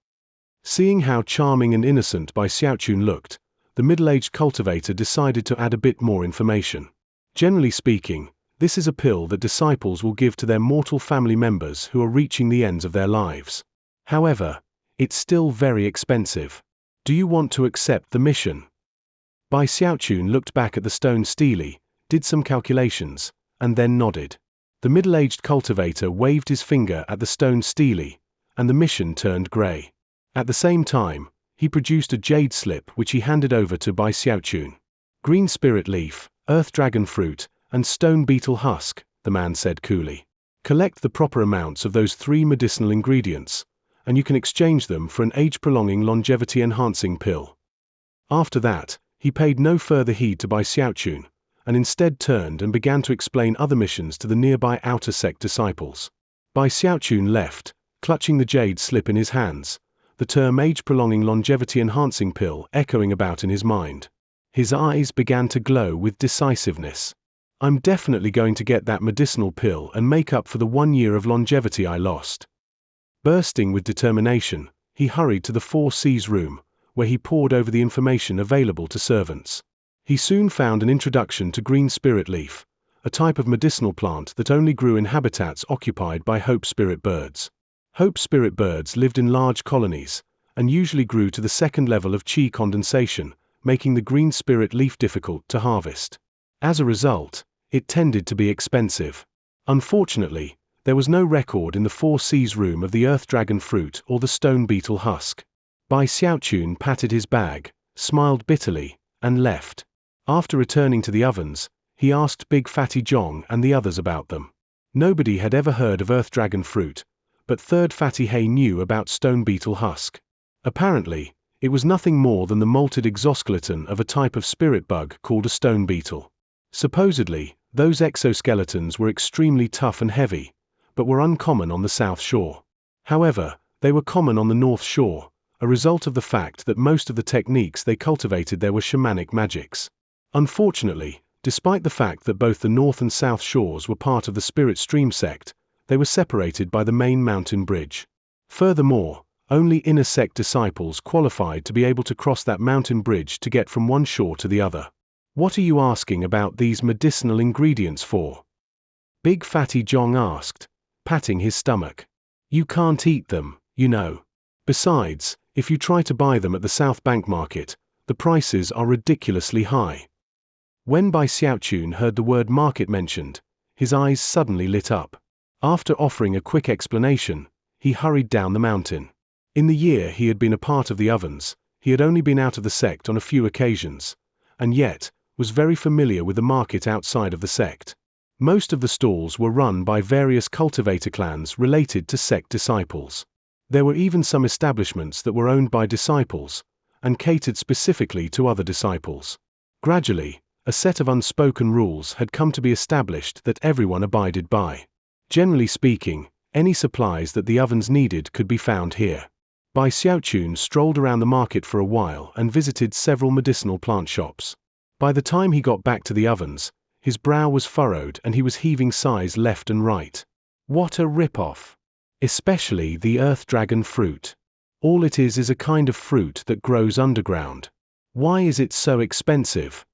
Speaker 1: Seeing how charming and innocent Bai Xiaochun looked, the middle-aged cultivator decided to add a bit more information. Generally speaking, this is a pill that disciples will give to their mortal family members who are reaching the ends of their lives. However, it's still very expensive. Do you want to accept the mission? Bai Xiaochun looked back at the stone stele, did some calculations, and then nodded. The middle-aged cultivator waved his finger at the stone stele, and the mission turned grey. At the same time, he produced a jade slip which he handed over to Bai Xiaochun. Green spirit leaf, earth dragon fruit, and stone beetle husk, the man said coolly. Collect the proper amounts of those 3 medicinal ingredients, and you can exchange them for an age-prolonging, longevity-enhancing pill. After that, he paid no further heed to Bai Xiaochun, and instead turned and began to explain other missions to the nearby outer sect disciples. Bai Xiaochun left, clutching the jade slip in his hands, the term age-prolonging, longevity-enhancing pill echoing about in his mind. His eyes began to glow with decisiveness. I'm definitely going to get that medicinal pill and make up for the 1 year of longevity I lost. Bursting with determination, he hurried to the 4C's room, where he pored over the information available to servants. He soon found an introduction to green spirit leaf, a type of medicinal plant that only grew in habitats occupied by hope spirit birds. Hope spirit birds lived in large colonies, and usually grew to the 2nd level of qi condensation, making the green spirit leaf difficult to harvest. As a result, it tended to be expensive. Unfortunately, there was no record in the 4C's room of the earth dragon fruit or the stone beetle husk. Bai Xiaochun patted his bag, smiled bitterly, and left. After returning to the ovens, he asked Big Fatty Zhong and the others about them. Nobody had ever heard of earth dragon fruit, but Third Fatty Hay knew about stone beetle husk. Apparently, it was nothing more than the molted exoskeleton of a type of spirit bug called a stone beetle. Supposedly, those exoskeletons were extremely tough and heavy, but were uncommon on the South Shore. However, they were common on the North Shore, a result of the fact that most of the techniques they cultivated there were shamanic magics. Unfortunately, despite the fact that both the North and South Shores were part of the Spirit Stream sect, they were separated by the main mountain bridge. Furthermore, only inner sect disciples qualified to be able to cross that mountain bridge to get from one shore to the other. What are you asking about these medicinal ingredients for? Big Fatty Zhong asked, patting his stomach. You can't eat them, you know. Besides, if you try to buy them at the South Bank market, the prices are ridiculously high. When Bai Xiaochun heard the word market mentioned, his eyes suddenly lit up. After offering a quick explanation, he hurried down the mountain. In the year he had been a part of the ovens, he had only been out of the sect on a few occasions, and yet, was very familiar with the market outside of the sect. Most of the stalls were run by various cultivator clans related to sect disciples. There were even some establishments that were owned by disciples and catered specifically to other disciples. Gradually, a set of unspoken rules had come to be established that everyone abided by. Generally speaking, any supplies that the ovens needed could be found here. Bai Xiaochun strolled around the market for a while and visited several medicinal plant shops. By the time he got back to the ovens, his brow was furrowed and he was heaving sighs left and right. What a rip-off! Especially the earth dragon fruit. All it is a kind of fruit that grows underground. Why is it so expensive?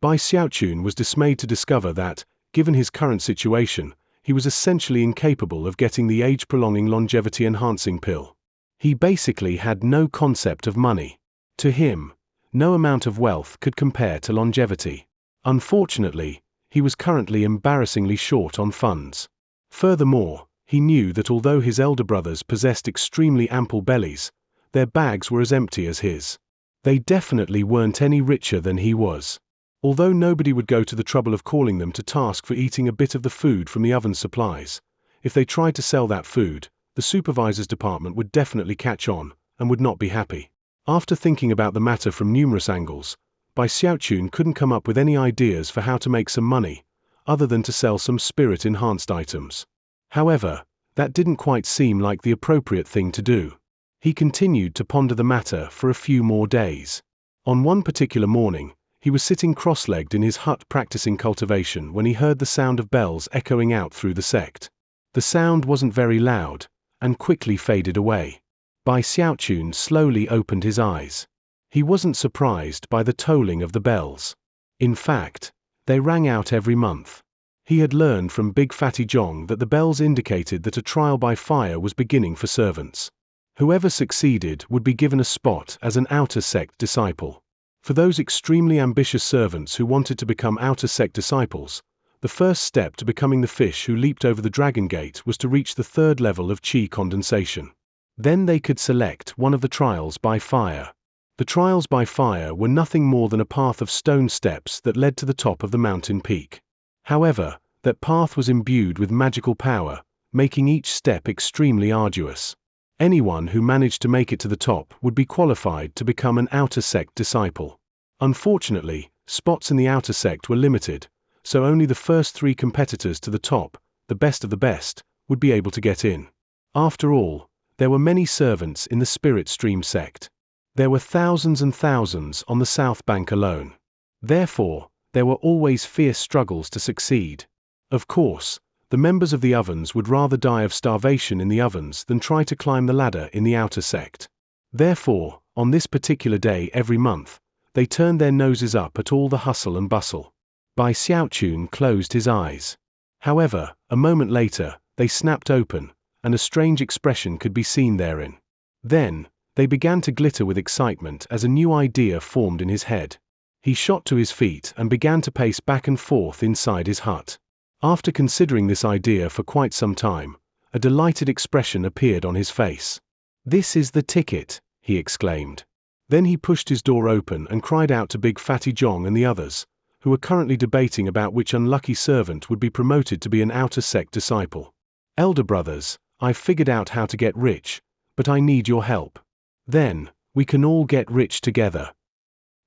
Speaker 1: Bai Xiaochun was dismayed to discover that, given his current situation, he was essentially incapable of getting the age-prolonging longevity-enhancing pill. He basically had no concept of money. To him, no amount of wealth could compare to longevity. Unfortunately, he was currently embarrassingly short on funds. Furthermore, he knew that although his elder brothers possessed extremely ample bellies, their bags were as empty as his. They definitely weren't any richer than he was. Although nobody would go to the trouble of calling them to task for eating a bit of the food from the oven supplies, if they tried to sell that food, the supervisor's department would definitely catch on and would not be happy. After thinking about the matter from numerous angles, Bai Xiaochun couldn't come up with any ideas for how to make some money, other than to sell some spirit-enhanced items. However, that didn't quite seem like the appropriate thing to do. He continued to ponder the matter for a few more days. On one particular morning, he was sitting cross-legged in his hut practicing cultivation when he heard the sound of bells echoing out through the sect. The sound wasn't very loud, and quickly faded away. Bai Xiaochun slowly opened his eyes. He wasn't surprised by the tolling of the bells. In fact, they rang out every month. He had learned from Big Fatty Zhong that the bells indicated that a trial by fire was beginning for servants. Whoever succeeded would be given a spot as an outer sect disciple. For those extremely ambitious servants who wanted to become outer sect disciples, the first step to becoming the fish who leaped over the dragon gate was to reach the third level of qi condensation. Then they could select one of the trials by fire. The trials by fire were nothing more than a path of stone steps that led to the top of the mountain peak. However, that path was imbued with magical power, making each step extremely arduous. Anyone who managed to make it to the top would be qualified to become an outer sect disciple. Unfortunately, spots in the outer sect were limited, so only the first 3 competitors to the top, the best of the best, would be able to get in. After all, there were many servants in the Spirit Stream sect. There were thousands and thousands on the South Bank alone. Therefore, there were always fierce struggles to succeed. Of course, the members of the ovens would rather die of starvation in the ovens than try to climb the ladder in the outer sect. Therefore, on this particular day every month, they turned their noses up at all the hustle and bustle. Bai Xiaochun closed his eyes. However, a moment later, they snapped open, and a strange expression could be seen therein. Then, they began to glitter with excitement as a new idea formed in his head. He shot to his feet and began to pace back and forth inside his hut. After considering this idea for quite some time, a delighted expression appeared on his face. "This is the ticket," he exclaimed. Then he pushed his door open and cried out to Big Fatty Zhong and the others, who were currently debating about which unlucky servant would be promoted to be an outer sect disciple. "Elder brothers, I've figured out how to get rich, but I need your help. Then, we can all get rich together."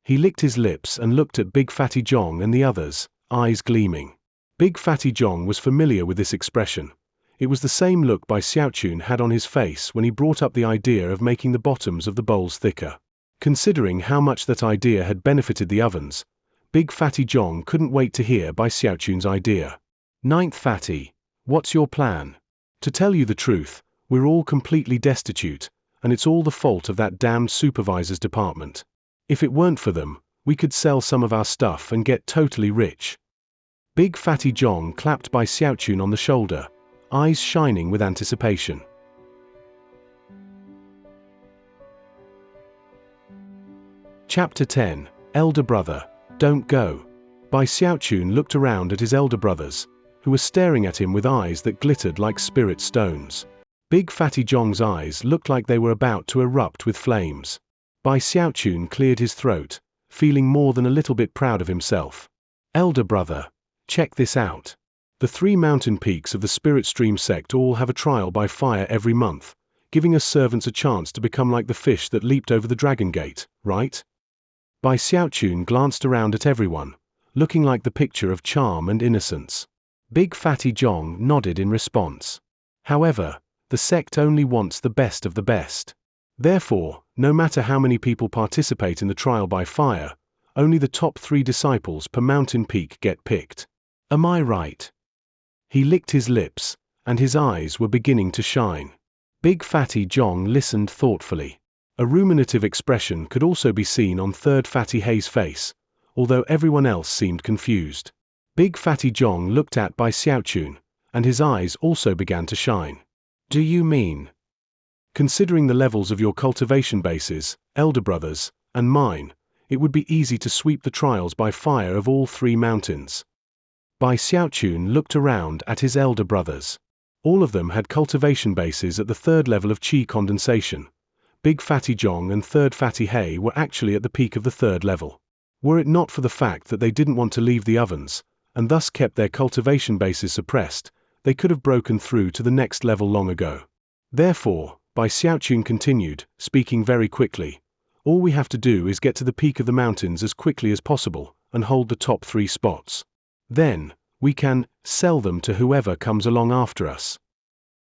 Speaker 1: He licked his lips and looked at Big Fatty Zhong and the others, eyes gleaming. Big Fatty Zhong was familiar with this expression. It was the same look Bai Xiaochun had on his face when he brought up the idea of making the bottoms of the bowls thicker. Considering how much that idea had benefited the ovens, Big Fatty Zhong couldn't wait to hear Bai Xiaochun's idea. "Ninth Fatty, what's your plan? To tell you the truth, we're all completely destitute, and it's all the fault of that damned supervisor's department. If it weren't for them, we could sell some of our stuff and get totally rich." Big Fatty Zhong clapped Bai Xiaochun on the shoulder, eyes shining with anticipation. Chapter 10, Elder Brother, Don't Go. Bai Xiaochun looked around at his elder brothers, who were staring at him with eyes that glittered like spirit stones. Big Fatty Zhong's eyes looked like they were about to erupt with flames. Bai Xiaochun cleared his throat, feeling more than a little bit proud of himself. "Elder brother, check this out. The 3 mountain peaks of the Spirit Stream sect all have a trial by fire every month, giving us servants a chance to become like the fish that leaped over the Dragon Gate, right? Bai Xiaochun glanced around at everyone, looking like the picture of charm and innocence. Big Fatty Zhong nodded in response. However, the sect only wants the best of the best. Therefore, no matter how many people participate in the trial by fire, only the top 3 disciples per mountain peak get picked. Am I right? He licked his lips, and his eyes were beginning to shine. Big Fatty Zhong listened thoughtfully. A ruminative expression could also be seen on Third Fatty Hei's face, although everyone else seemed confused. Big Fatty Zhong looked at Bai Xiaochun, and his eyes also began to shine. Do you mean? Considering the levels of your cultivation bases, elder brothers, and mine, it would be easy to sweep the trials by fire of all 3 mountains. Bai Xiaochun looked around at his elder brothers. All of them had cultivation bases at the 3rd level of qi condensation. Big Fatty Zhong and Third Fatty Hei were actually at the peak of the 3rd level. Were it not for the fact that they didn't want to leave the ovens, and thus kept their cultivation bases suppressed, they could have broken through to the next level long ago. Therefore, Bai Xiaochun continued, speaking very quickly, all we have to do is get to the peak of the mountains as quickly as possible, and hold the top 3 spots. Then, we can sell them to whoever comes along after us.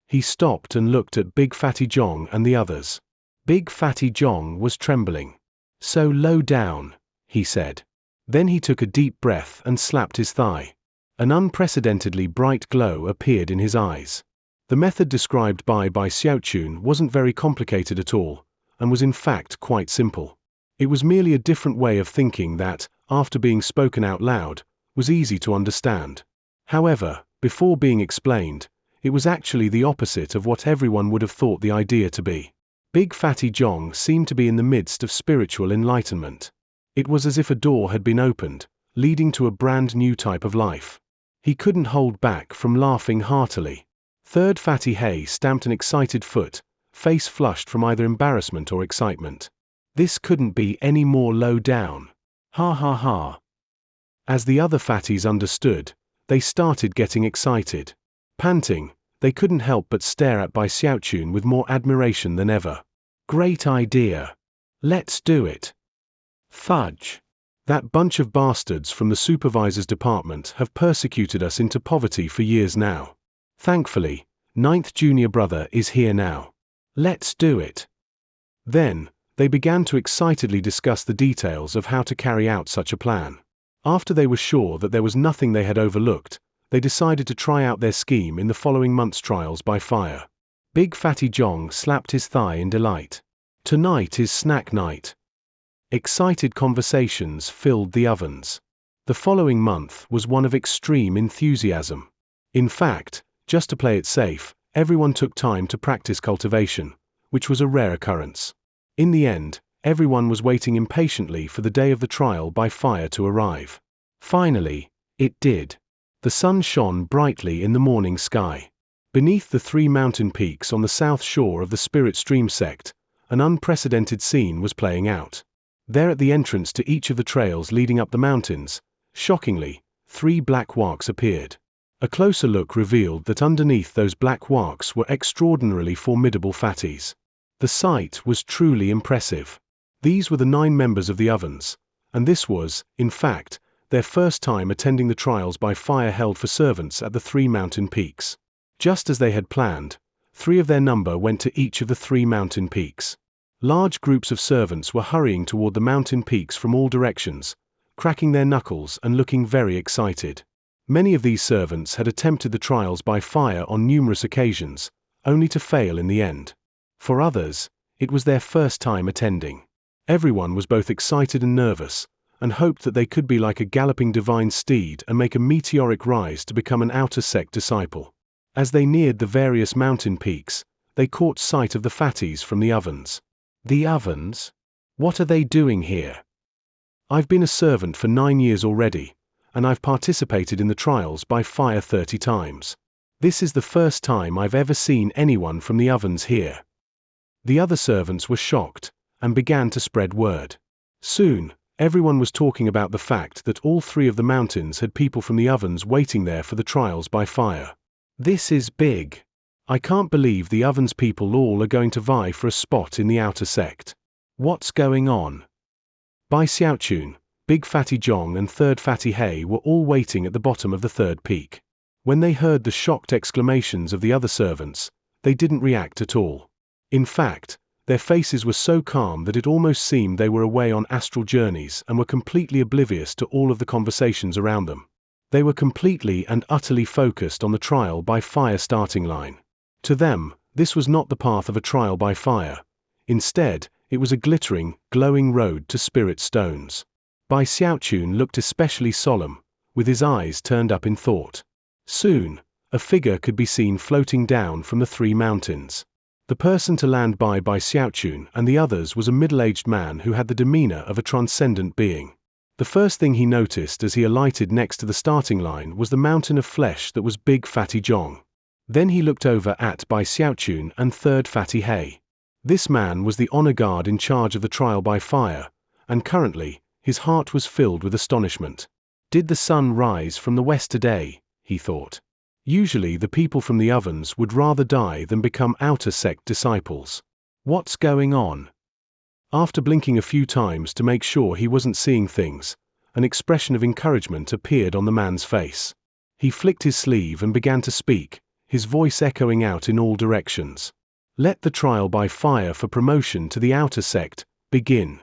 Speaker 1: He stopped and looked at Big Fatty Zhong and the others. Big Fatty Zhong was trembling. So low down, he said. Then he took a deep breath and slapped his thigh. An unprecedentedly bright glow appeared in his eyes. The method described by Bai Xiaochun wasn't very complicated at all, and was in fact quite simple. It was merely a different way of thinking that, after being spoken out loud, was easy to understand. However, before being explained, it was actually the opposite of what everyone would have thought the idea to be. Big Fatty Zhong seemed to be in the midst of spiritual enlightenment. It was as if a door had been opened, leading to a brand new type of life. He couldn't hold back from laughing heartily. Third Fatty Hei stamped an excited foot, face flushed from either embarrassment or excitement. This couldn't be any more low down. Ha ha ha. As the other fatties understood, they started getting excited. Panting, they couldn't help but stare at Bai Xiaochun with more admiration than ever. Great idea. Let's do it. Fudge. That bunch of bastards from the supervisor's department have persecuted us into poverty for years now. Thankfully, 9th junior brother is here now. Let's do it. Then, they began to excitedly discuss the details of how to carry out such a plan. After they were sure that there was nothing they had overlooked, they decided to try out their scheme in the following month's trials by fire. Big Fatty Zhong slapped his thigh in delight. Tonight is snack night. Excited conversations filled the ovens. The following month was one of extreme enthusiasm. In fact, just to play it safe, everyone took time to practice cultivation, which was a rare occurrence. In the end, everyone was waiting impatiently for the day of the trial by fire to arrive. Finally, it did. The sun shone brightly in the morning sky. Beneath the 3 mountain peaks on the south shore of the Spirit Stream sect, an unprecedented scene was playing out. There at the entrance to each of the trails leading up the mountains, shockingly, 3 black warks appeared. A closer look revealed that underneath those black warks were extraordinarily formidable fatties. The sight was truly impressive. These were the 9 members of the ovens, and this was, in fact, their first time attending the trials by fire held for servants at the 3 mountain peaks. Just as they had planned, 3 of their number went to each of the 3 mountain peaks. Large groups of servants were hurrying toward the mountain peaks from all directions, cracking their knuckles and looking very excited. Many of these servants had attempted the trials by fire on numerous occasions, only to fail in the end. For others, it was their first time attending. Everyone was both excited and nervous, and hoped that they could be like a galloping divine steed and make a meteoric rise to become an outer sect disciple. As they neared the various mountain peaks, they caught sight of the fatties from the ovens. The ovens? What are they doing here? I've been a servant for 9 years already, and I've participated in the trials by fire 30 times. This is the first time I've ever seen anyone from the ovens here. The other servants were shocked, and began to spread word. Soon, Everyone was talking about the fact that all three of the mountains had people from the ovens waiting there for the trials by fire. This is big. I can't believe the ovens people all are going to vie for a spot in the outer sect. What's going on? Bai Xiaochun, Big Fatty Zhong and Third Fatty He were all waiting at the bottom of the third peak. When they heard the shocked exclamations of the other servants, they didn't react at all. In fact, their faces were so calm that it almost seemed they were away on astral journeys and were completely oblivious to all of the conversations around them. They were completely and utterly focused on the trial by fire starting line. To them, this was not the path of a trial by fire. Instead, it was a glittering, glowing road to spirit stones. Bai Xiaochun looked especially solemn, with his eyes turned up in thought. Soon, a figure could be seen floating down from the three mountains. The person to land by Bai Xiaochun and the others was a middle-aged man who had the demeanor of a transcendent being. The first thing he noticed as he alighted next to the starting line was the mountain of flesh that was Big Fatty Zhong. Then he looked over at Bai Xiaochun and Third Fatty He. This man was the honor guard in charge of the trial by fire, and currently, his heart was filled with astonishment. Did the sun rise from the west today? He thought. Usually the people from the ovens would rather die than become outer sect disciples. What's going on? After blinking a few times to make sure he wasn't seeing things, an expression of encouragement appeared on the man's face. He flicked his sleeve and began to speak, his voice echoing out in all directions. Let the trial by fire for promotion to the outer sect begin.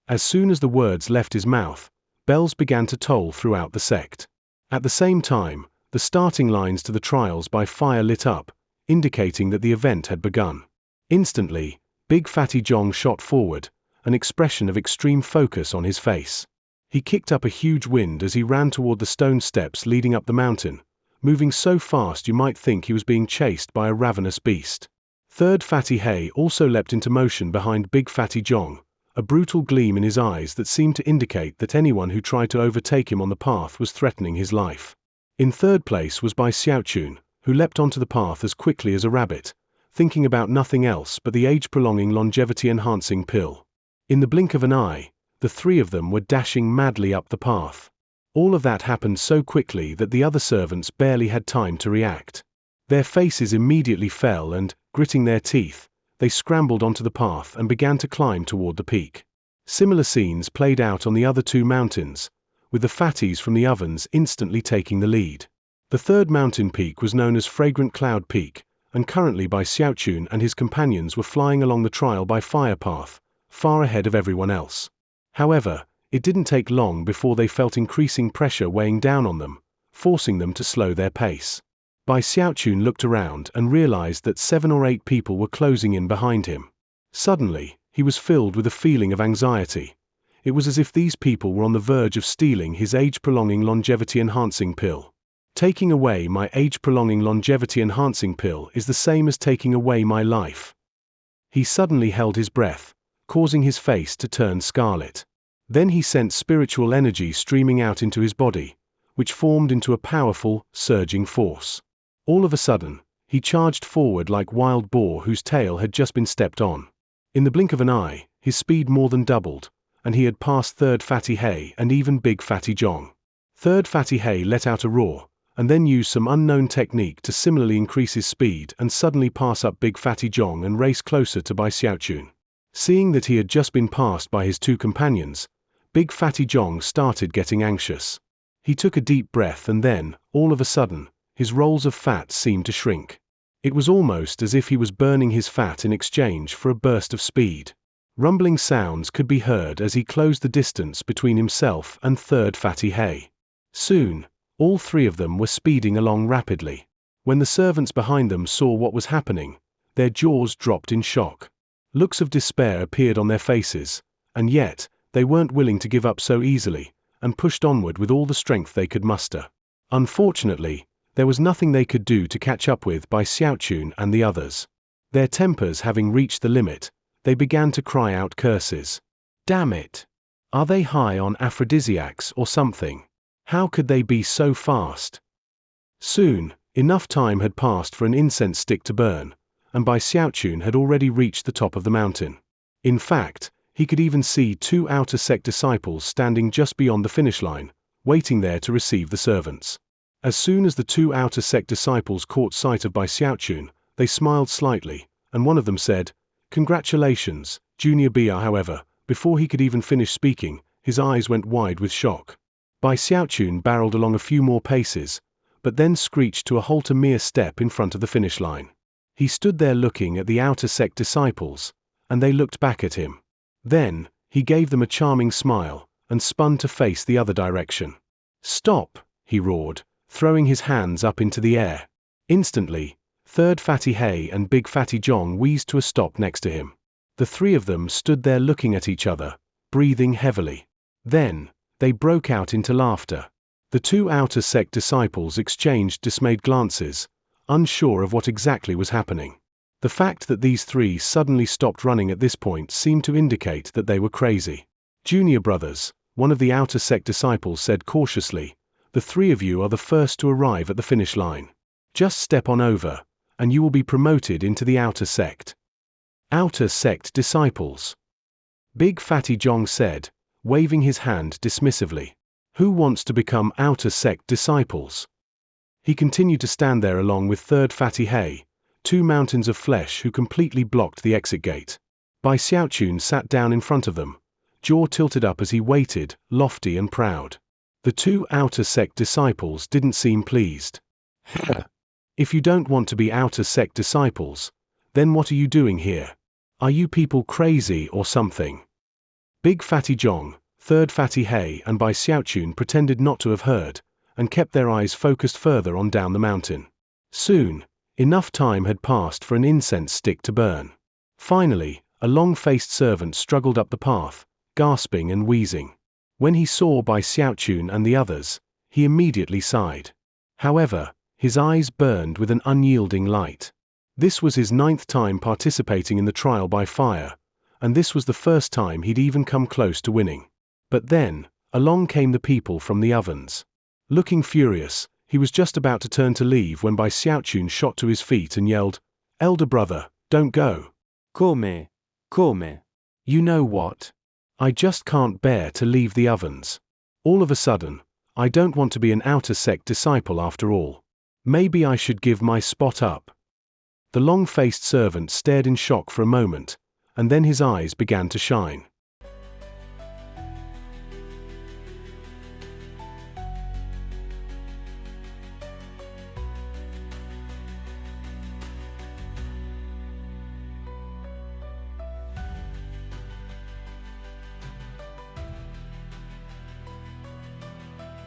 Speaker 1: As soon as the words left his mouth, bells began to toll throughout the sect. At the same time, the starting lines to the trials by fire lit up, indicating that the event had begun. Instantly, Big Fatty Zhong shot forward, an expression of extreme focus on his face. He kicked up a huge wind as he ran toward the stone steps leading up the mountain, moving so fast you might think he was being chased by a ravenous beast. Third Fatty He also leapt into motion behind Big Fatty Zhong, a brutal gleam in his eyes that seemed to indicate that anyone who tried to overtake him on the path was threatening his life. In third place was Bai Xiaochun, who leapt onto the path as quickly as a rabbit, thinking about nothing else but the age-prolonging longevity-enhancing pill. In the blink of an eye, the three of them were dashing madly up the path. All of that happened so quickly that the other servants barely had time to react. Their faces immediately fell and, gritting their teeth, they scrambled onto the path and began to climb toward the peak. Similar scenes played out on the other two mountains, with the fatties from the ovens instantly taking the lead. The third mountain peak was known as Fragrant Cloud Peak, and currently Bai Xiaochun and his companions were flying along the trial by fire path, far ahead of everyone else. However, it didn't take long before they felt increasing pressure weighing down on them, forcing them to slow their pace. Bai Xiaochun looked around and realized that 7 or 8 people were closing in behind him. Suddenly, he was filled with a feeling of anxiety. It was as if these people were on the verge of stealing his age-prolonging longevity-enhancing pill. Taking away my age-prolonging longevity-enhancing pill is the same as taking away my life. He suddenly held his breath, causing his face to turn scarlet. Then he sensed spiritual energy streaming out into his body, which formed into a powerful, surging force. All of a sudden, he charged forward like wild boar whose tail had just been stepped on. In the blink of an eye, his speed more than doubled, and he had passed Third Fatty He and even Big Fatty Zhong. Third Fatty He let out a roar, and then used some unknown technique to similarly increase his speed and suddenly pass up Big Fatty Zhong and race closer to Bai Xiaochun. Seeing that he had just been passed by his two companions, Big Fatty Zhong started getting anxious. He took a deep breath and then, all of a sudden, his rolls of fat seemed to shrink. It was almost as if he was burning his fat in exchange for a burst of speed. Rumbling sounds could be heard as he closed the distance between himself and Third Fatty He. Soon, all three of them were speeding along rapidly. When the servants behind them saw what was happening, their jaws dropped in shock. Looks of despair appeared on their faces, and yet, they weren't willing to give up so easily, and pushed onward with all the strength they could muster. Unfortunately, there was nothing they could do to catch up with Bai Xiaochun and the others. Their tempers having reached the limit, they began to cry out curses. Damn it! Are they high on aphrodisiacs or something? How could they be so fast? Soon, enough time had passed for an incense stick to burn, and Bai Xiaochun had already reached the top of the mountain. In fact, He could even see 2 outer sect disciples standing just beyond the finish line, waiting there to receive the servants. As soon as the 2 outer sect disciples caught sight of Bai Xiaochun, they smiled slightly, and one of them said, "Congratulations, Junior Bia." However, before he could even finish speaking, his eyes went wide with shock. Bai Xiaochun barreled along a few more paces, but then screeched to a halt a mere step in front of the finish line. He stood there looking at the outer sect disciples, and they looked back at him. Then, he gave them a charming smile, and spun to face the other direction. "Stop!" he roared, throwing his hands up into the air. Instantly, Third Fatty Hay and Big Fatty Jong wheezed to a stop next to him. The 3 of them stood there looking at each other, breathing heavily. Then, they broke out into laughter. The 2 outer sect disciples exchanged dismayed glances, unsure of what exactly was happening. The fact that these 3 suddenly stopped running at this point seemed to indicate that they were crazy. "Junior brothers," one of the outer sect disciples said cautiously, "the 3 of you are the first to arrive at the finish line. Just step on over, and you will be promoted into the outer sect." "Outer sect disciples," Big Fatty Jong said, waving his hand dismissively. "Who wants to become outer sect disciples?" He continued to stand there along with Third Fatty Hay, 2 mountains of flesh who completely blocked the exit gate. Bai Xiaochun sat down in front of them, jaw tilted up as he waited, lofty and proud. The 2 outer sect disciples didn't seem pleased. "If you don't want to be outer sect disciples, then what are you doing here? Are you people crazy or something?" Big Fatty Jong, Third Fatty Hay and Bai Xiaochun pretended not to have heard, and kept their eyes focused further on down the mountain. Soon, enough time had passed for an incense stick to burn. Finally, a long-faced servant struggled up the path, gasping and wheezing. When he saw Bai Xiaochun and the others, he immediately sighed. However, his eyes burned with an unyielding light. This was his 9th time participating in the trial by fire, and this was the first time he'd even come close to winning. But then, along came the people from the ovens. Looking furious, he was just about to turn to leave when Bai Xiaochun shot to his feet and yelled, "Elder brother, don't go. Come. You know what? I just can't bear to leave the ovens. All of a sudden, I don't want to be an outer sect disciple after all. Maybe I should give my spot up." The long-faced servant stared in shock for a moment, and then his eyes began to shine.